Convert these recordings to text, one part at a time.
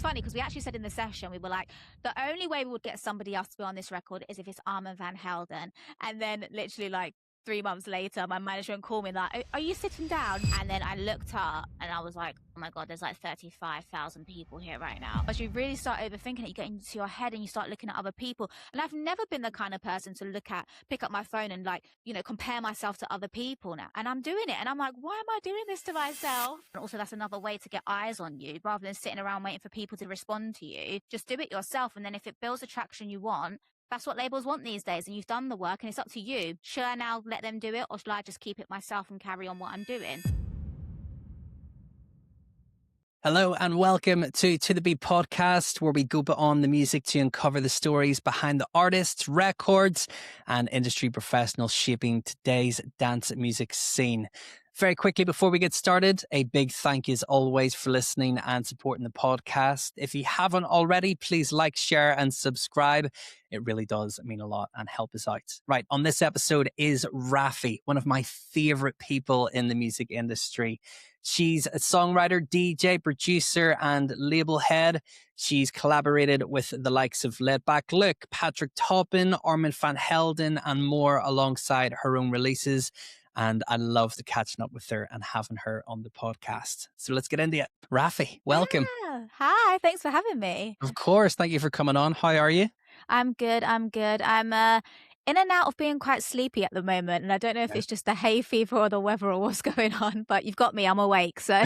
funny because we actually said in the session, we were like, the only way we would get somebody else to be on this record is if it's Armand Van Helden. And then literally like 3 months later, my management called me like, are you sitting down? And then I looked up and I was like, oh my God, there's like 35,000 people here right now. But you really start overthinking it, you get into your head and you start looking at other people. And I've never been the kind of person to pick up my phone and like, compare myself to other people now. And I'm doing it. And I'm like, why am I doing this to myself? And also that's another way to get eyes on you rather than sitting around waiting for people to respond to you. Just do it yourself. And then if it builds the traction you want, that's what labels want these days, and you've done the work and it's up to you. Should I now let them do it, or should I just keep it myself and carry on what I'm doing? Hello and welcome to the Beat podcast, where we go beyond the music to uncover the stories behind the artists, records and industry professionals shaping today's dance music scene. Very quickly before we get started, a big thank you as always for listening and supporting the podcast. If you haven't already, please like, share and subscribe. It really does mean a lot and help us out. Right, on this episode is Raphi, one of my favorite people in the music industry. She's a songwriter, DJ, producer and label head. She's collaborated with the likes of Laidback, Patrick Toppin, Armand Van Helden and more alongside her own releases. And I loved catching up with her and having her on the podcast. So let's get into it. Raphi, welcome. Yeah. Hi, thanks for having me. Of course. Thank you for coming on. How are you? I'm good. I'm in and out of being quite sleepy at the moment. And I don't know if it's just the hay fever or the weather or what's going on, but you've got me. I'm awake. So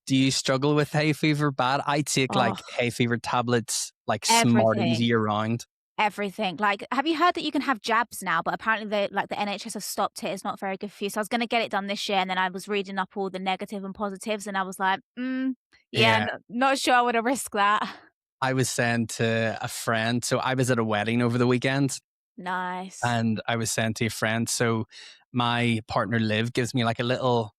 do you struggle with hay fever bad? I take like hay fever tablets, like Smarties year round. Everything. Like, have you heard that you can have jabs now? But apparently, the NHS have stopped it. It's not very good for you. So I was going to get it done this year, and then I was reading up all the negative and positives, and I was like, not sure I would have risked that. I was saying to a friend, so I was at a wedding over the weekend. Nice. And I was saying to a friend, so my partner Liv gives me like a little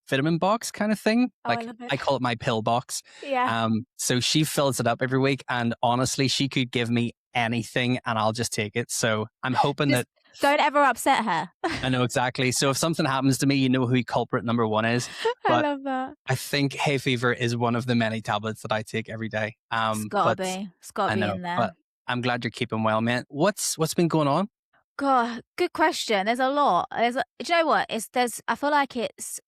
vitamin box kind of thing. Like I call it my pill box. Yeah. So she fills it up every week, and honestly, she could give me anything and I'll just take it. So I'm hoping that don't ever upset her. I know exactly. So if something happens to me, you know who culprit number one is. But I love that. I think hay fever is one of the many tablets that I take every day. It's gotta be in there. But I'm glad you're keeping well, man. What's been going on? God, good question. There's a lot. Do you know what? I feel like it's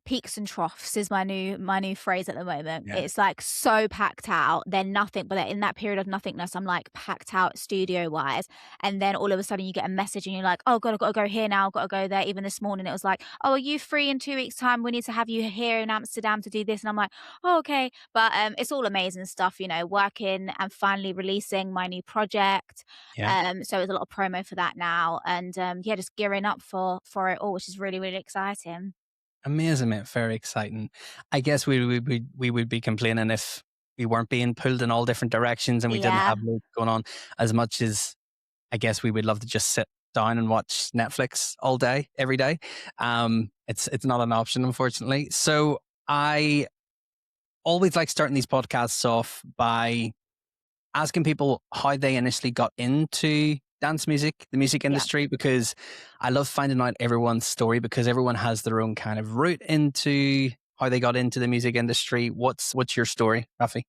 peaks and troughs is my new phrase at the moment. Yeah. It's like so packed out, then nothing, but in that period of nothingness, I'm like packed out studio wise. And then all of a sudden you get a message and you're like, oh God, I've got to go here now. I've got to go there. Even this morning, it was like, oh, are you free in 2 weeks time? We need to have you here in Amsterdam to do this. And I'm like, oh, okay. But it's all amazing stuff, working and finally releasing my new project. Yeah. So there's a lot of promo for that now. And just gearing up for it all, which is really, really exciting. Amazing, mate. Very exciting. I guess we would be complaining if we weren't being pulled in all different directions and we didn't have loads going on, as much as I guess we would love to just sit down and watch Netflix all day, every day. It's not an option, unfortunately. So I always like starting these podcasts off by asking people how they initially got into dance music, the music industry, because I love finding out everyone's story, because everyone has their own kind of route into how they got into the music industry. What's your story, Raphi?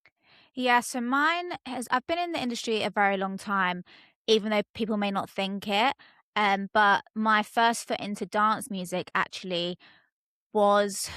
Yeah, so I've been in the industry a very long time, even though people may not think it. But my first foot into dance music actually was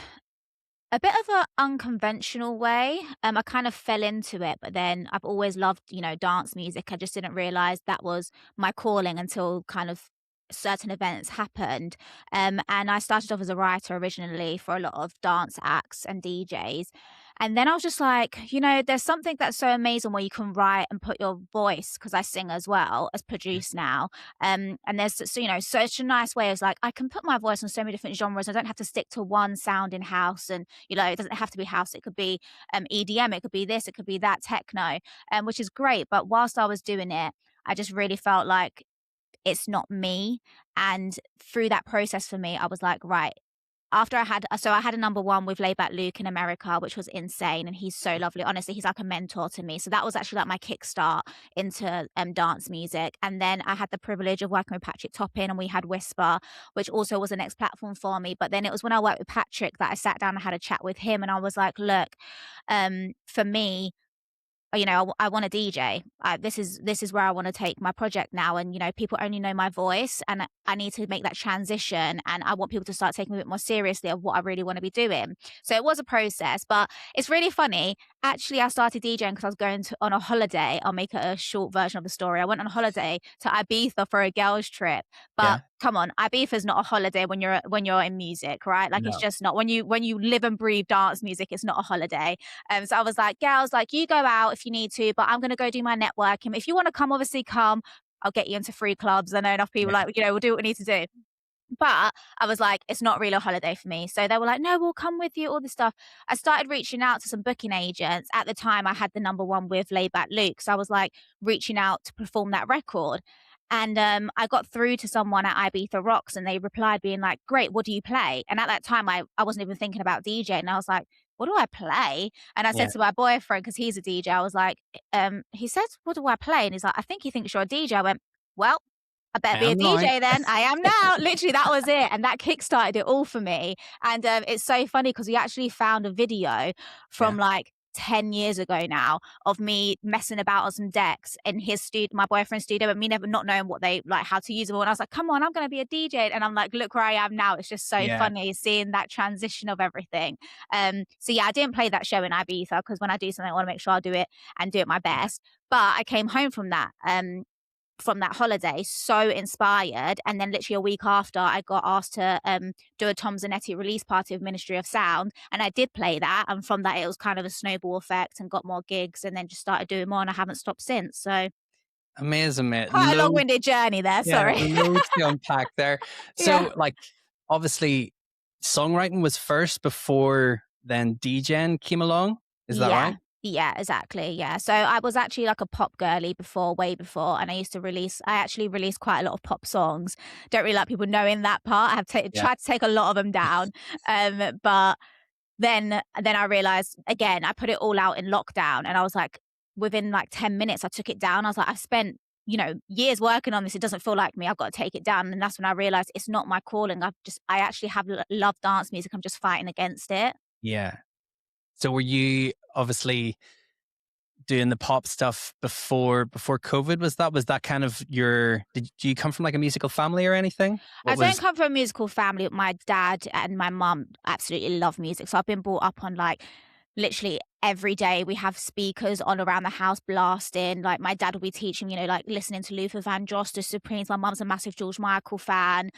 a bit of an unconventional way. I kind of fell into it, but then I've always loved, dance music. I just didn't realize that was my calling until kind of certain events happened. And I started off as a writer originally for a lot of dance acts and DJs. And then I was just like, there's something that's so amazing where you can write and put your voice, because I sing as well as produce now. And there's, such a nice way of like, I can put my voice on so many different genres. I don't have to stick to one sound in house. And, it doesn't have to be house. It could be EDM. It could be this. It could be that, techno, which is great. But whilst I was doing it, I just really felt like it's not me. And through that process for me, I was like, right, after I had a number one with Laidback Luke in America, which was insane, and he's so lovely. Honestly, he's like a mentor to me. So that was actually like my kickstart into dance music. And then I had the privilege of working with Patrick Toppin, and we had Whisper, which also was the next platform for me. But then it was when I worked with Patrick that I sat down and had a chat with him, and I was like, look, for me, I want to DJ. This is where I want to take my project now. And, people only know my voice, and I need to make that transition. And I want people to start taking a bit more seriously of what I really want to be doing. So it was a process, but it's really funny. Actually, I started DJing because I was on a holiday. I'll make a short version of the story. I went on a holiday to Ibiza for a girls' trip, but Yeah. come on, Ibiza is not a holiday when you're in music, right? Like it's No. just not when you live and breathe dance music. It's not a holiday. So I was like, girls, like you go out if you need to, but I'm gonna go do my networking. If you want to come, obviously come. I'll get you into free clubs. I know enough people Yeah. like, we'll do what we need to do. But I was like, it's not really a holiday for me. So they were like, no, we'll come with you, all this stuff. I started reaching out to some booking agents. At the time, I had the number one with Laidback Luke. So I was like reaching out to perform that record. And I got through to someone at Ibiza Rocks, and they replied being like, great, what do you play? And at that time, I wasn't even thinking about DJ. And I was like, what do I play? And I Yeah. said to my boyfriend, because he's a DJ, I was like, he says, what do I play? And he's like, I think he thinks you're a DJ. I went, well, I I better be a am now. DJ then. I am now. Literally, that was it. And that kickstarted it all for me. And it's so funny because we actually found a video from Yeah. like 10 years ago now of me messing about on some decks in his studio, my boyfriend's studio, and me never not knowing what they like, how to use them. And I was like, come on, I'm going to be a DJ. And I'm like, look where I am now. It's just so Yeah. funny seeing that transition of everything. So yeah, I didn't play that show in Ibiza because when I do something, I want to make sure I do it and do it my Yeah. best. But I came home from that holiday so inspired, and then literally a week after I got asked to do a Tom Zanetti release party of Ministry of Sound, and I did play that, and from that it was kind of a snowball effect and got more gigs, and then just started doing more, and I haven't stopped since. So Amazing, mate. quite a long-winded journey there, Yeah, sorry. loads to unpack there. Yeah. So, like, obviously, songwriting was first before then DJing came along. Is that Yeah. right? Yeah, exactly. Yeah. So I was actually like a pop girly before, way before, and I actually released quite a lot of pop songs. Don't really like people knowing that part. I have Yeah. tried to take a lot of them down. But then I realized again, I put it all out in lockdown, and I was like, within like 10 minutes, I took it down. I was like, I've spent, years working on this. It doesn't feel like me. I've got to take it down. And that's when I realized it's not my calling. I actually have love dance music. I'm just fighting against it. Yeah. So, were you obviously doing the pop stuff before COVID? Was that kind of your? Do you come from like a musical family or anything? I What don't was? come from a musical family. My dad and my mum absolutely love music. So I've been brought up on like literally every day we have speakers on around the house blasting. Like my dad will be teaching, like listening to Luther Vandross, the Supremes. My mum's a massive George Michael fan.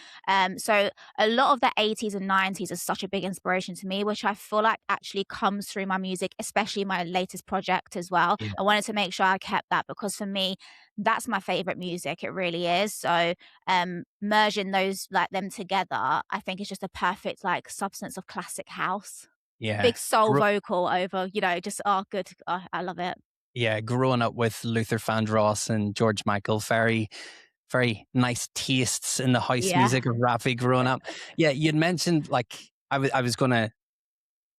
So a lot of the 80s and 90s is such a big inspiration to me, which I feel like actually comes through my music, especially my latest project as well. Yeah. I wanted to make sure I kept that because for me, that's my favorite music. It really is. So merging those like them together, I think is just a perfect like substance of classic house. Yeah. Big soul vocal over, just oh good. Oh, I love it. Yeah, growing up with Luther Vandross and George Michael, very, very nice tastes in the house Yeah. music of Raphi growing up. Yeah, you'd mentioned like I was going to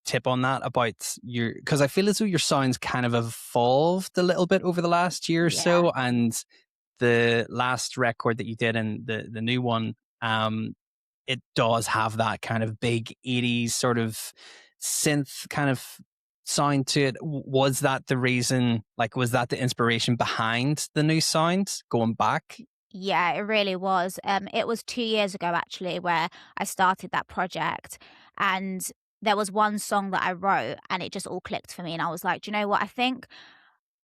tip on that about your because I feel as though your sounds kind of evolved a little bit over the last year or Yeah. so, and the last record that you did and the new one, it does have that kind of big 80s sort of synth kind of sound to it. Was that the reason, like, was that the inspiration behind the new sound going back? Yeah, it really was. It was 2 years ago actually where I started that project, and there was one song that I wrote and it just all clicked for me, and I was like, do you know what?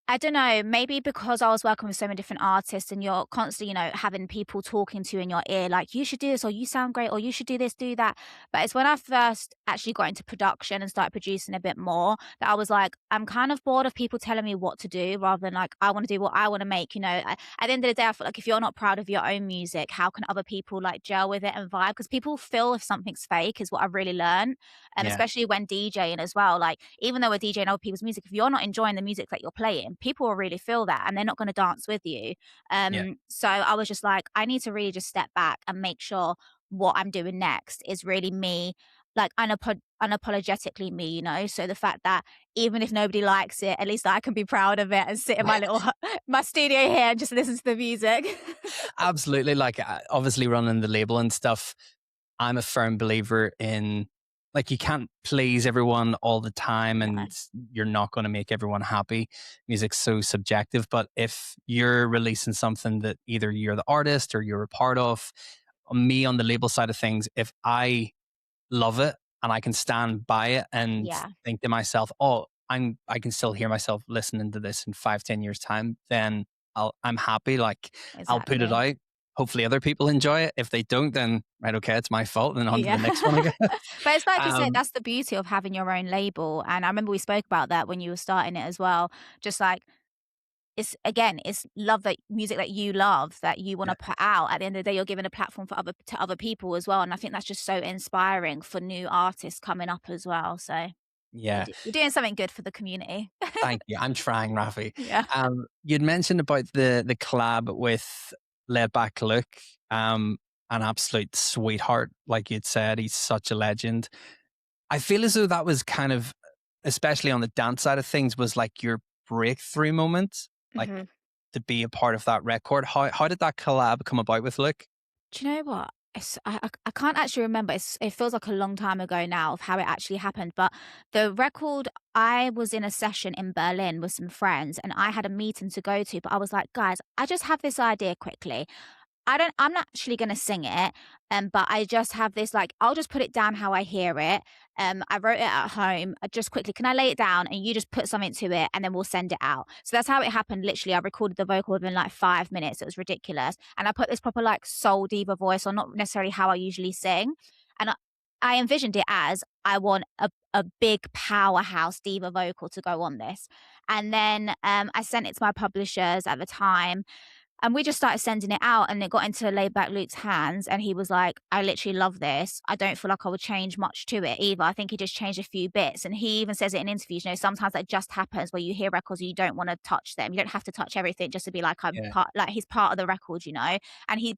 I don't know, maybe because I was working with so many different artists and you're constantly, having people talking to you in your ear, like, you should do this, or you sound great, or you should do this, do that. But it's when I first actually got into production and started producing a bit more that I was like, I'm kind of bored of people telling me what to do rather than like, I want to do what I want to make. At the end of the day, I feel like if you're not proud of your own music, how can other people like gel with it and vibe? Because people feel if something's fake, is what I've really learned. Yeah, Especially when DJing as well. Like, even though we're DJing other people's music, if you're not enjoying the music that you're playing, people will really feel that and they're not going to dance with you. yeah, So I was just like, I need to really just step back and make sure what I'm doing next is really me. like unapologetically me, you know? So the fact that even if nobody likes it, at least I can be proud of it and sit in my little my studio here and just listen to the music. Absolutely. Like, obviously, running the label and stuff, I'm a firm believer in, like, you can't please everyone all the time No. and you're not going to make everyone happy. Music's so subjective. But if you're releasing something that either you're the artist or you're a part of, me on the label side of things, if I love it and I can stand by it and Yeah, think to myself, oh, I can still hear myself listening to this in 5, 10 years time, then I'm happy. Like, I'll put it exactly. out. Hopefully other people enjoy it. If they don't, then right, okay, it's my fault. And on to the Yeah. next one again. But it's like I said, um, that's the beauty of having your own label, and I remember we spoke about that when you were starting it as well. Just like it's again, it's love that music that you love, that you yeah, wanna put out. At the end of the day, you're giving a platform for other people as well, and I think that's just so inspiring for new artists coming up as well, so yeah. you're doing something good for the community. Thank you. I'm trying, Rafi. Yeah. You'd mentioned about the collab with Laidback Luke, an absolute sweetheart, like you'd said. He's such a legend. I feel as though that was kind of, especially on the dance side of things, was like your breakthrough moment, like Mhm. to be a part of that record. How did that collab come about with Luke? Do you know what? I can't actually remember. It feels like a long time ago now of how it actually happened. But the record, I was in a session in Berlin with some friends, and I had a meeting to go to. But I was like, guys, I just have this idea quickly. I'm not actually gonna sing it, but I just have this, like, I'll just put it down how I hear it. I wrote it at home. Just quickly, can I lay it down and you just put something to it and then we'll send it out. So that's how it happened. Literally, I recorded the vocal within like 5 minutes. It was ridiculous. And I put this proper like soul diva voice on, not necessarily how I usually sing. And I envisioned it as I want a big powerhouse diva vocal to go on this. And then I sent it to my publishers at the time, and we just started sending it out, and it got into Laidback Luke's hands, and he was like, "I literally love this. I don't feel like I would change much to it either. I think he just changed a few bits." And he even says it in interviews, you know, sometimes that just happens where you hear records and you don't want to touch them. You don't have to touch everything just to be like, I'm Yeah, part, like he's part of the record, you know?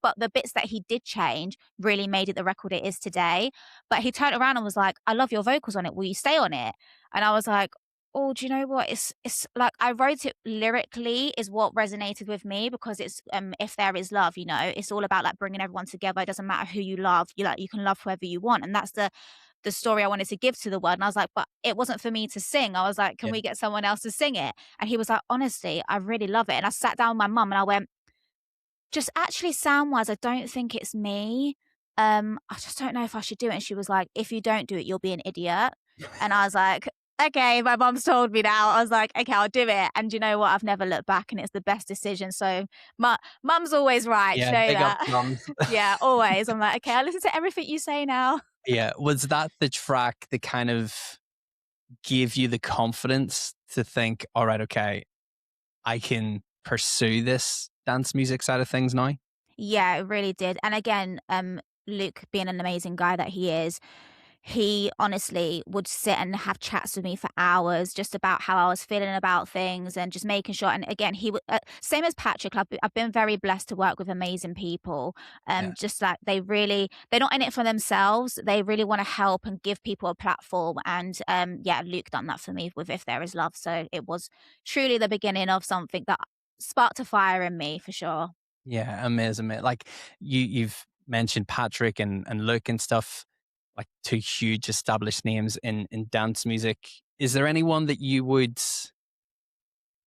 But the bits that he did change really made it the record it is today. But he turned around and was like, "I love your vocals on it. Will you stay on it?" And I was like, oh, do you know what? It's like I wrote it lyrically is what resonated with me, because it's if there is love, you know, it's all about like bringing everyone together. It doesn't matter who you love. You can love whoever you want, and that's the story I wanted to give to the world. And I was like, but it wasn't for me to sing. I was like, can yeah, we get someone else to sing it? And he was like, honestly, I really love it. And I sat down with my mum and I went, just actually sound wise, I don't think it's me. I just don't know if I should do it. And she was like, if you don't do it, you'll be an idiot. And I was like, okay, my mom's told me now. I was like, okay, I'll do it. And you know what? I've never looked back, and it's the best decision. So my mum's always right. You yeah. know Big up, that? drums. Yeah, always. I'm like, okay, I listen to everything you say now. Yeah, was that the track that kind of gave you the confidence to think, all right, okay, I can pursue this dance music side of things now? Yeah, it really did. And again, Luke being an amazing guy that he is, he honestly would sit and have chats with me for hours just about how I was feeling about things and just making sure. And again, he would, same as Patrick, I've been very blessed to work with amazing people. Yeah. Just like they're not in it for themselves. They really want to help and give people a platform. And yeah, Luke done that for me with If There Is Love. So it was truly the beginning of something that sparked a fire in me for sure. Yeah, amazing, mate. Like, you've mentioned Patrick and Luke and stuff, like two huge established names in dance music. Is there anyone that you would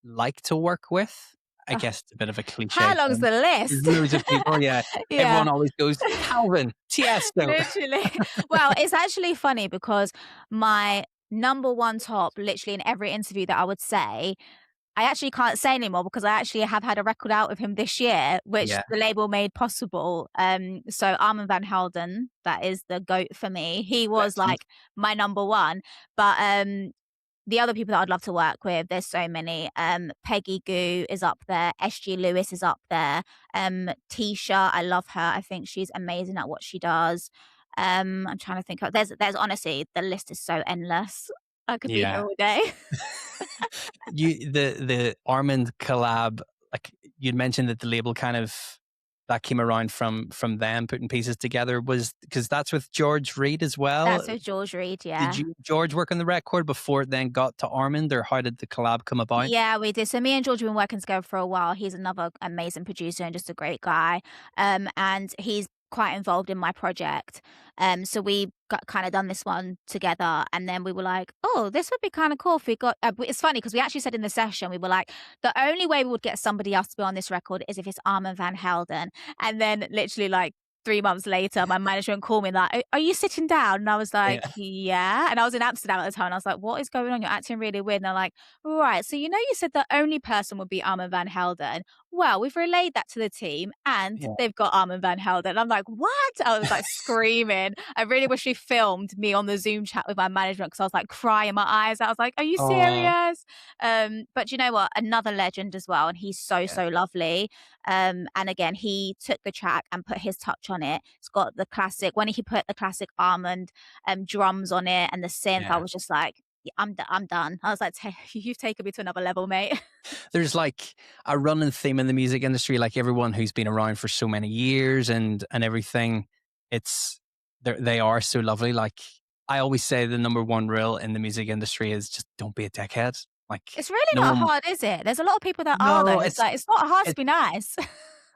like to work with? I guess it's a bit of a How cliche long's thing. the There's list? loads of people, yeah. Yeah, Everyone always goes, Calvin, Tiesto. literally. Well, it's actually funny because my number one top, literally in every interview that I would say, I actually can't say anymore because I actually have had a record out with him this year, which Yeah, the label made possible. So Armand Van Helden, that is the GOAT for me. He was legend. like my number one. But the other people that I'd love to work with, there's so many. Peggy Goo is up there. SG Lewis is up there. Tisha, I love her. I think she's amazing at what she does. I'm trying to think of there's honestly the list is so endless. I could be here Yeah. all day. The Armand collab, like you'd mentioned that the label kind of that came around from them putting pieces together was because that's with George Reed as well. That's with George Reed, Did yeah. you George work on the record before it then got to Armand, or how did the collab come about? Yeah, we did. So me and George have been working together for a while. He's another amazing producer and just a great guy. And he's quite involved in my project. So we got kind of done this one together, and then we were like, "Oh, this would be kind of cool if we got." It's funny because we actually said in the session we were like, "The only way we would get somebody else to be on this record is if it's Armand Van Helden." And then literally like 3 months later, my management called me like, Are you sitting down?" And I was like, Yeah. "Yeah." And I was in Amsterdam at the time. And I was like, "What is going on? You're acting really weird." And they're like, "Right. So, you said the only person would be Armand Van Helden. Well, we've relayed that to the team and Yeah. they've got Armand Van Helden." And I'm like, "What?" I was like screaming. I really wish we filmed me on the Zoom chat with my management because I was like crying my eyes out. I was like, "Are you Oh, serious?" But you know what? Another legend as well. And he's so, yeah, so lovely. And again, he took the track and put his touch on it. It's got the classic, when he put the classic Armand drums on it and the synth, I yeah. was just like, "Yeah, I'm done." I was like, You've taken me to another level, mate." There's like a running theme in the music industry, like everyone who's been around for so many years and everything. It's they are so lovely. Like I always say, the number one rule in the music industry is just don't be a dickhead. Like It's really no not one, hard, is it? There's a lot of people that are though. no, It's like, it's not hard to it's be nice.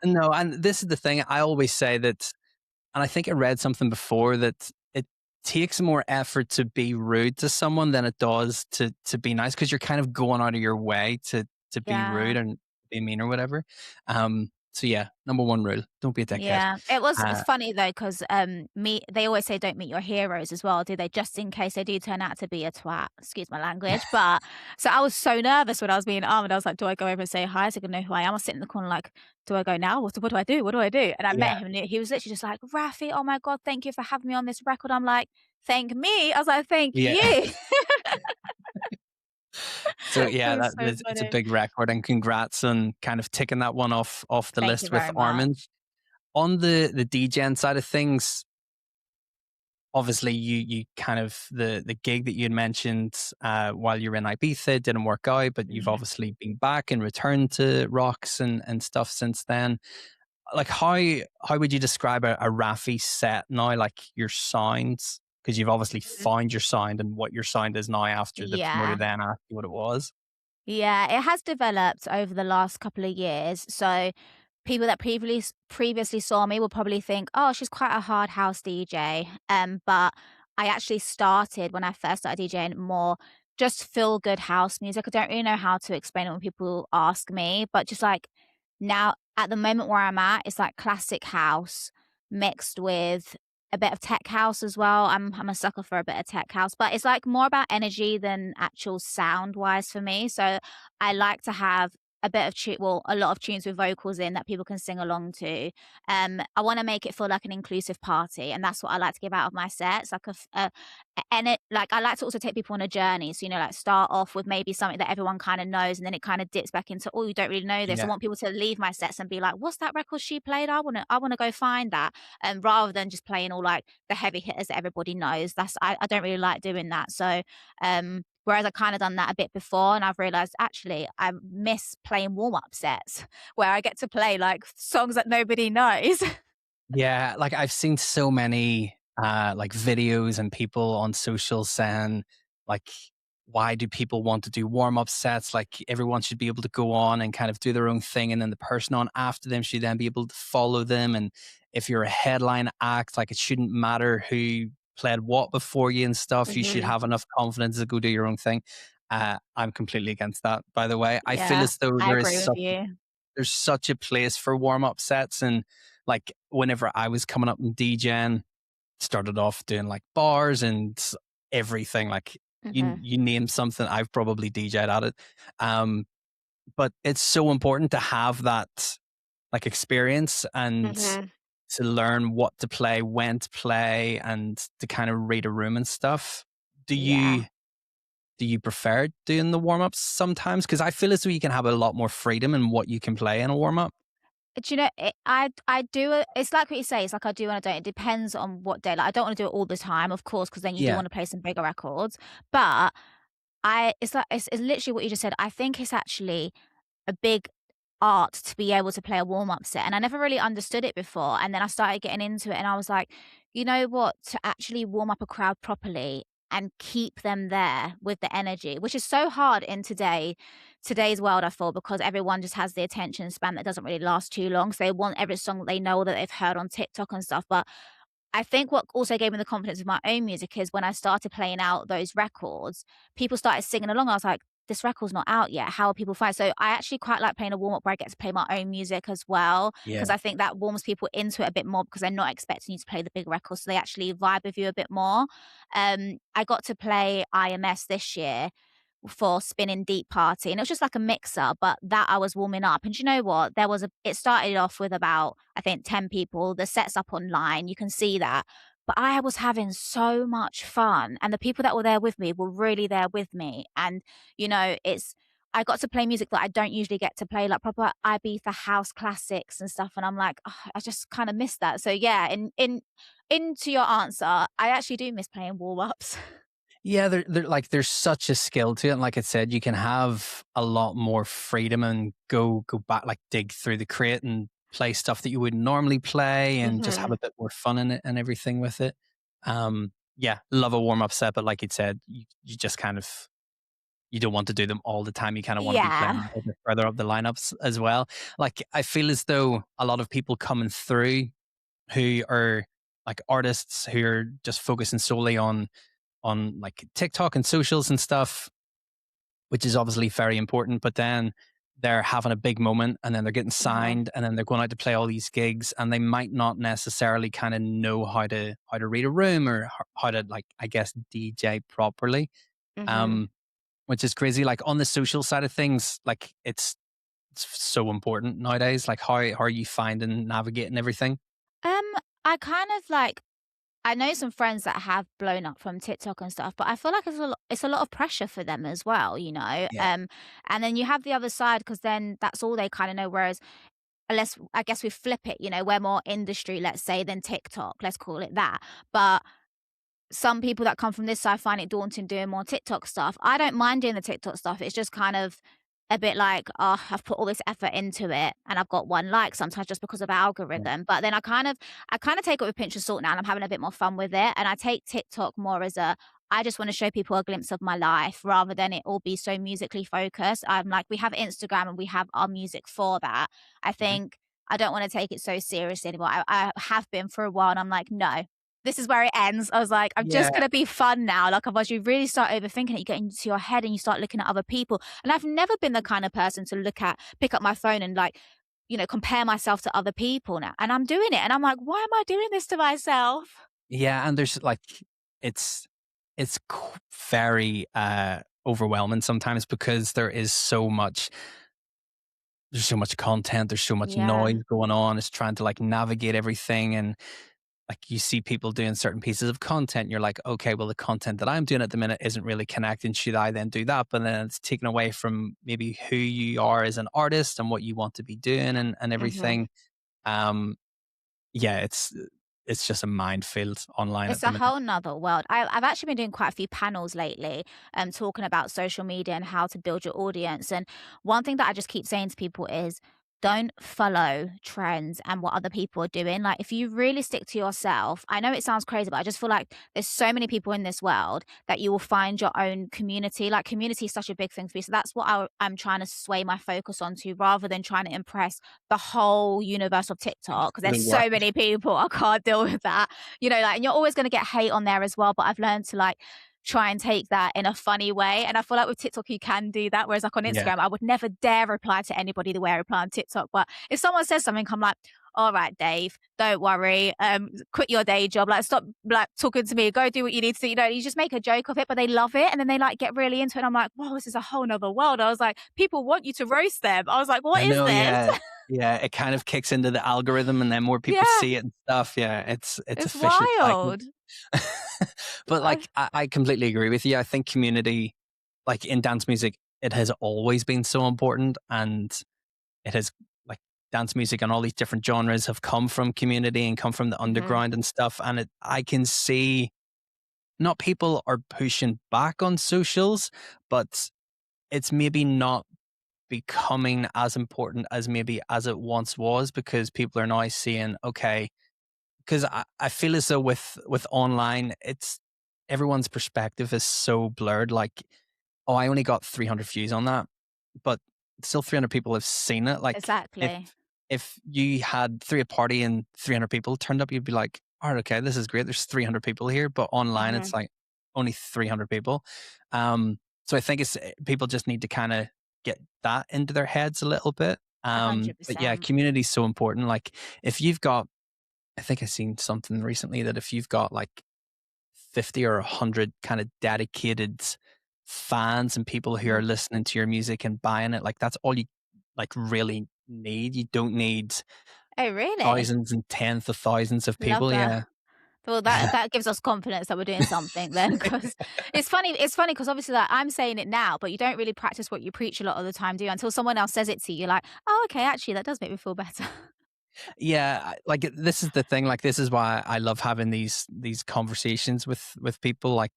no, and this is the thing. I always say that, and I think I read something before that it takes more effort to be rude to someone than it does to be nice because you're kind of going out of your way to be rude Yeah. and be mean or whatever. So yeah, number one rule: don't be a dickhead. Yeah, it's Uh, funny though because they always say don't meet your heroes as well, do they? Just in case they do turn out to be a twat. Excuse my language, but so I was so nervous when I was being armed. I was like, do I go over and say hi? Is he gonna know who I am? I was sitting in the corner like, do I go now? What do I do? What do I do? And I yeah, met him and he was literally just like, Rafi, oh my god, thank you for having me on this record. I'm like, thank me. I was like, thank yeah. you. So It yeah, was that so it's a funny. big record, and congrats on kind of ticking that one off the Thank you list with very Armin. much. On the DJing side of things, obviously you kind of the gig that you had mentioned while you were in Ibiza didn't work out, but you've Mhm. obviously been back and returned to rocks and stuff since then. Like how would you describe a Raffi set now? Like your sounds, because you've obviously Mhm. found your sound and what your sound is now after the promoter Yeah. then asked you what it was. Yeah, it has developed over the last couple of years. So people that previously saw me will probably think, "Oh, she's quite a hard house DJ." But I actually started when I first started DJing more just feel good house music. I don't really know how to explain it when people ask me, but just like now at the moment where I'm at, it's like classic house mixed with a bit of tech house as well. I'm a sucker for a bit of tech house, but it's like more about energy than actual sound wise for me. So I like to have a bit of well, a lot of tunes with vocals in that people can sing along to. I want to make it feel like an inclusive party, and that's what I like to give out of my sets. Like and it like I like to also take people on a journey. So like start off with maybe something that everyone kind of knows, and then it kind of dips back into, oh, you don't really know this. I Yeah. want people to leave my sets and be like, what's that record she played? I wanna go find that. And rather than just playing all like the heavy hitters that everybody knows, I don't really like doing that. So whereas I kind of done that a bit before, and I've realized actually I miss playing warm up sets where I get to play like songs that nobody knows. Yeah, like I've seen so many like videos and people on social saying like why do people want to do warm up sets? Like everyone should be able to go on and kind of do their own thing, and then the person on after them should then be able to follow them. And if you're a headline act, like it shouldn't matter who played what before you and stuff. You should Mhm. have enough confidence to go do your own thing. I'm completely against that, by the way. I feel Yeah, as though I agree with you. there's such a place for warm up sets. And like whenever I was coming up and DJing, started off doing like bars and everything. Like Mhm. you name something, I've probably DJed at it. Um, but it's so important to have that like experience and Mhm. to learn what to play, when to play, and to kind of read a room and stuff. Do Yeah. you do you prefer doing the warm ups sometimes? Because I feel as though you can have a lot more freedom in what you can play in a warm up. Do you know, I do it, it's like what you say, it's like I do and I don't. It depends on what day. Like, I don't wanna do it all the time, of course, because then you do Yeah, wanna play some bigger records, but it's like it's literally what you just said. I think it's actually a big art to be able to play a warm-up set, and I never really understood it before, and then I started getting into it, and I was like, "You know what? To actually warm up a crowd properly and keep them there with the energy," which is so hard in today's world, I feel, because everyone just has the attention span that doesn't really last too long, so they want every song that they know that they've heard on TikTok and stuff, but I think what also gave me the confidence with my own music is when I started playing out those records, people started singing along. I was like, "This record's not out yet. How are people finding?" So I actually quite like playing a warm up where I get to play my own music as well, Yeah. because I think that warms people into it a bit more because they're not expecting you to play the big records, so they actually vibe with you a bit more. I got to play IMS this year for Spinning Deep Party, and it was just like a mixer, but that I was warming up. And you know what? It started off with about, I think, 10 people. The set's up online, you can see that. But I was having so much fun, and the people that were there with me were really there with me. And, I got to play music that I don't usually get to play, like proper Ibiza house classics and stuff. And I'm like, "Oh, I just kind of miss that." So yeah, into your answer, I actually do miss playing warm ups. Yeah, there's such a skill to it. And like I said, you can have a lot more freedom and go back, like dig through the crate and play stuff that you wouldn't normally play and just have Hmm. a bit more fun in it and everything with it. Yeah, love a warm up set, but like you said, you just kind of you don't want to do them all the time. You kind of want to be playing Yeah. a bit further up the lineups as well. Like I feel as though a lot of people coming through who are like artists who are just focusing solely on like TikTok and socials and stuff, which is obviously very important. But then they're having a big moment and then they're getting Hmm. signed and then they're going out to play all these gigs and they might not necessarily kind of know how to read a room or how to like I guess DJ properly. Hmm. Um, which is crazy. Like on the social side of things, like it's so important nowadays. Like how are you finding navigating everything? Um, I kind of like I know some friends that have blown up from TikTok and stuff, but I feel like it's a lot of pressure for them as well, you know. Yeah. And then you have the other side because then that's all they kind of know. Whereas, unless I guess we flip it, we're more industry, let's say, than TikTok. Let's call it that. But some people that come from this side find it daunting doing more TikTok stuff. I don't mind doing the TikTok stuff. It's just kind of a bit like, oh, I've put all this effort into it and I've got one like sometimes just because of Yeah. algorithm. But then I kind of take it with a pinch of salt now and I'm having a bit more fun with it. And I take TikTok more as I just want to show people a glimpse of my life rather than it all be so musically focused. I'm like, we have Instagram and we have our music for that. I Mhm. think I don't want to take it so seriously anymore. I have been for a while and I'm like, no, this is where it ends. I was like, I'm Yeah. just gonna be fun now. Like otherwise you really start overthinking it. You get into your head and you start looking at other people. And I've never been the kind of person to pick up my phone and like, compare myself to other people now. And I'm doing it. And I'm like, why am I doing this to myself? Yeah, and there's like it's very overwhelming sometimes because there's so much content, there's so much Yeah. noise going on. It's trying to like navigate everything and like you see people doing certain pieces of content, you're like, okay, well the content that I'm doing at the minute isn't really connecting. Should I then do that? But then it's taken away from maybe who you are as an artist and what you want to be doing and Hmm. everything. Um yeah, it's just a minefield online at It's the a minute. whole nother world. I've actually been doing quite a few panels lately, talking about social media and how to build your audience. And one thing that I just keep saying to people is don't follow trends and what other people are doing. Like, if you really stick to yourself, I know it sounds crazy, but I just feel like there's so many people in this world that you will find your own community. Like, community is such a big thing for me. So that's what I'm trying to sway my focus onto rather than trying to impress the whole universe of TikTok because there's The work. so many people. I can't deal with that. And you're always going to get hate on there as well. But I've learned to like try and take that in a funny way. And I feel like with TikTok, you can do that. Whereas like on Yeah. Instagram, I would never dare reply to anybody the way I reply on TikTok. But if someone says something, I'm like, all right, Dave, don't worry. Quit your day job. Like, stop like talking to me. Go do what you need to do. You just make a joke of it, but they love it. And then they like get really into it. And I'm like, whoa, this is a whole nother world. I was like, people want you to roast them. I was like, what I is know, this? yeah. Yeah, it kind of kicks into the algorithm and then more people Yeah, see it and stuff. Yeah, it's a it's vicious cycle. wild. But like I completely agree with you. I think community like in dance music, it has always been so important and it has like dance music and all these different genres have come from community and come from the Hmm. underground and stuff. And I can see not people are pushing back on socials, but it's maybe not becoming as important as maybe as it once was, because people are now seeing, okay, because I feel as though with online, it's everyone's perspective is so blurred. Like, oh, I only got 300 views on that, but still 300 people have seen it. Like, if Exactly. if you had threw a party and 300 people turned up, you'd be like, all right, okay, this is great. There's 300 people here, but online it's Mhm. like only 300 people. So I think it's people just need to kind of get that into their heads a little bit. a But yeah, 100%. community is so important. Like, if you've got, I think I seen something recently that if you've got like 50 or 100 kind of dedicated fans and people who are Mhm. listening to your music and buying it, like that's all you like really need. You don't need Oh, really? thousands and tens of thousands of Love people. that. Yeah. Well, that gives us confidence that we're doing something then, because it's funny because obviously, like, I'm saying it now, but you don't really practice what you preach a lot of the time, do you? Until someone else says it to you, you're like, "Oh, okay, actually, that does make me feel better." Yeah, like this is the thing. Like, this is why I love having these conversations with people. Like,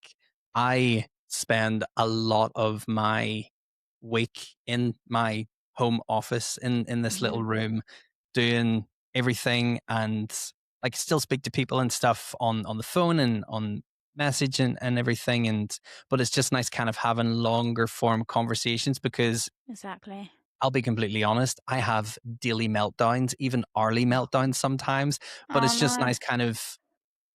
I spend a lot of my week in my home office in this little Mhm. room doing everything, and like still speak to people and stuff on the phone and on message and everything. And but it's just nice kind of having longer form conversations, because Exactly. I'll be completely honest, I have daily meltdowns, even hourly Oh. meltdowns sometimes, but Oh, it's just no. nice kind of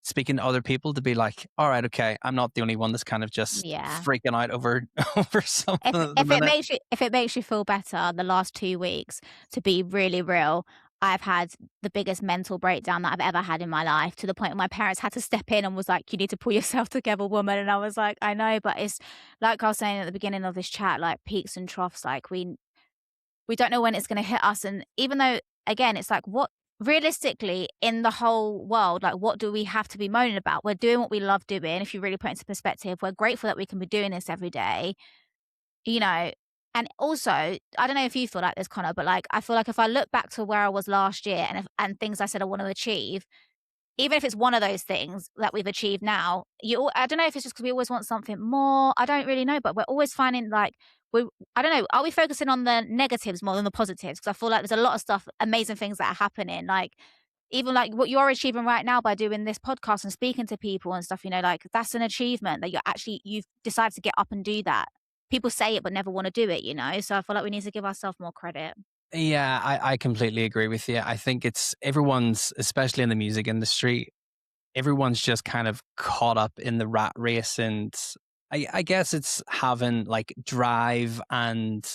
speaking to other people to be like, all right, okay, I'm not the only one that's kind of just Yeah. freaking out over over something If at the if it minute. makes you if it makes you feel better, the last 2 weeks, to be really real, I've had the biggest mental breakdown that I've ever had in my life, to the point where my parents had to step in and was like, "You need to pull yourself together, woman," and I was like, "I know," but it's like I was saying at the beginning of this chat, like, peaks and troughs, like, we don't know when it's gonna hit us, and even though, again, it's like, what realistically, in the whole world, like, what do we have to be moaning about? We're doing what we love doing, if you really put it into perspective. We're grateful that we can be doing this every day, you know, and also, I don't know if you feel like this, Connor, but, like, I feel like if I look back to where I was last year and things I said I want to achieve, even if it's one of those things that we've achieved now, I don't know if it's just because we always want something more. I don't really know, but we're always finding, like, we I don't know, are we focusing on the negatives more than the positives? Because I feel like there's a lot of stuff, amazing things that are happening, like, even, like, what you're achieving right now by doing this podcast and speaking to people and stuff, like, that's an achievement that you've decided to get up and do that. People say it but never wanna do it, so I feel like we need to give ourselves more credit. Yeah, I completely agree with you. I think it's everyone's, especially in the music industry, everyone's just kind of caught up in the rat race, and I guess it's having like drive and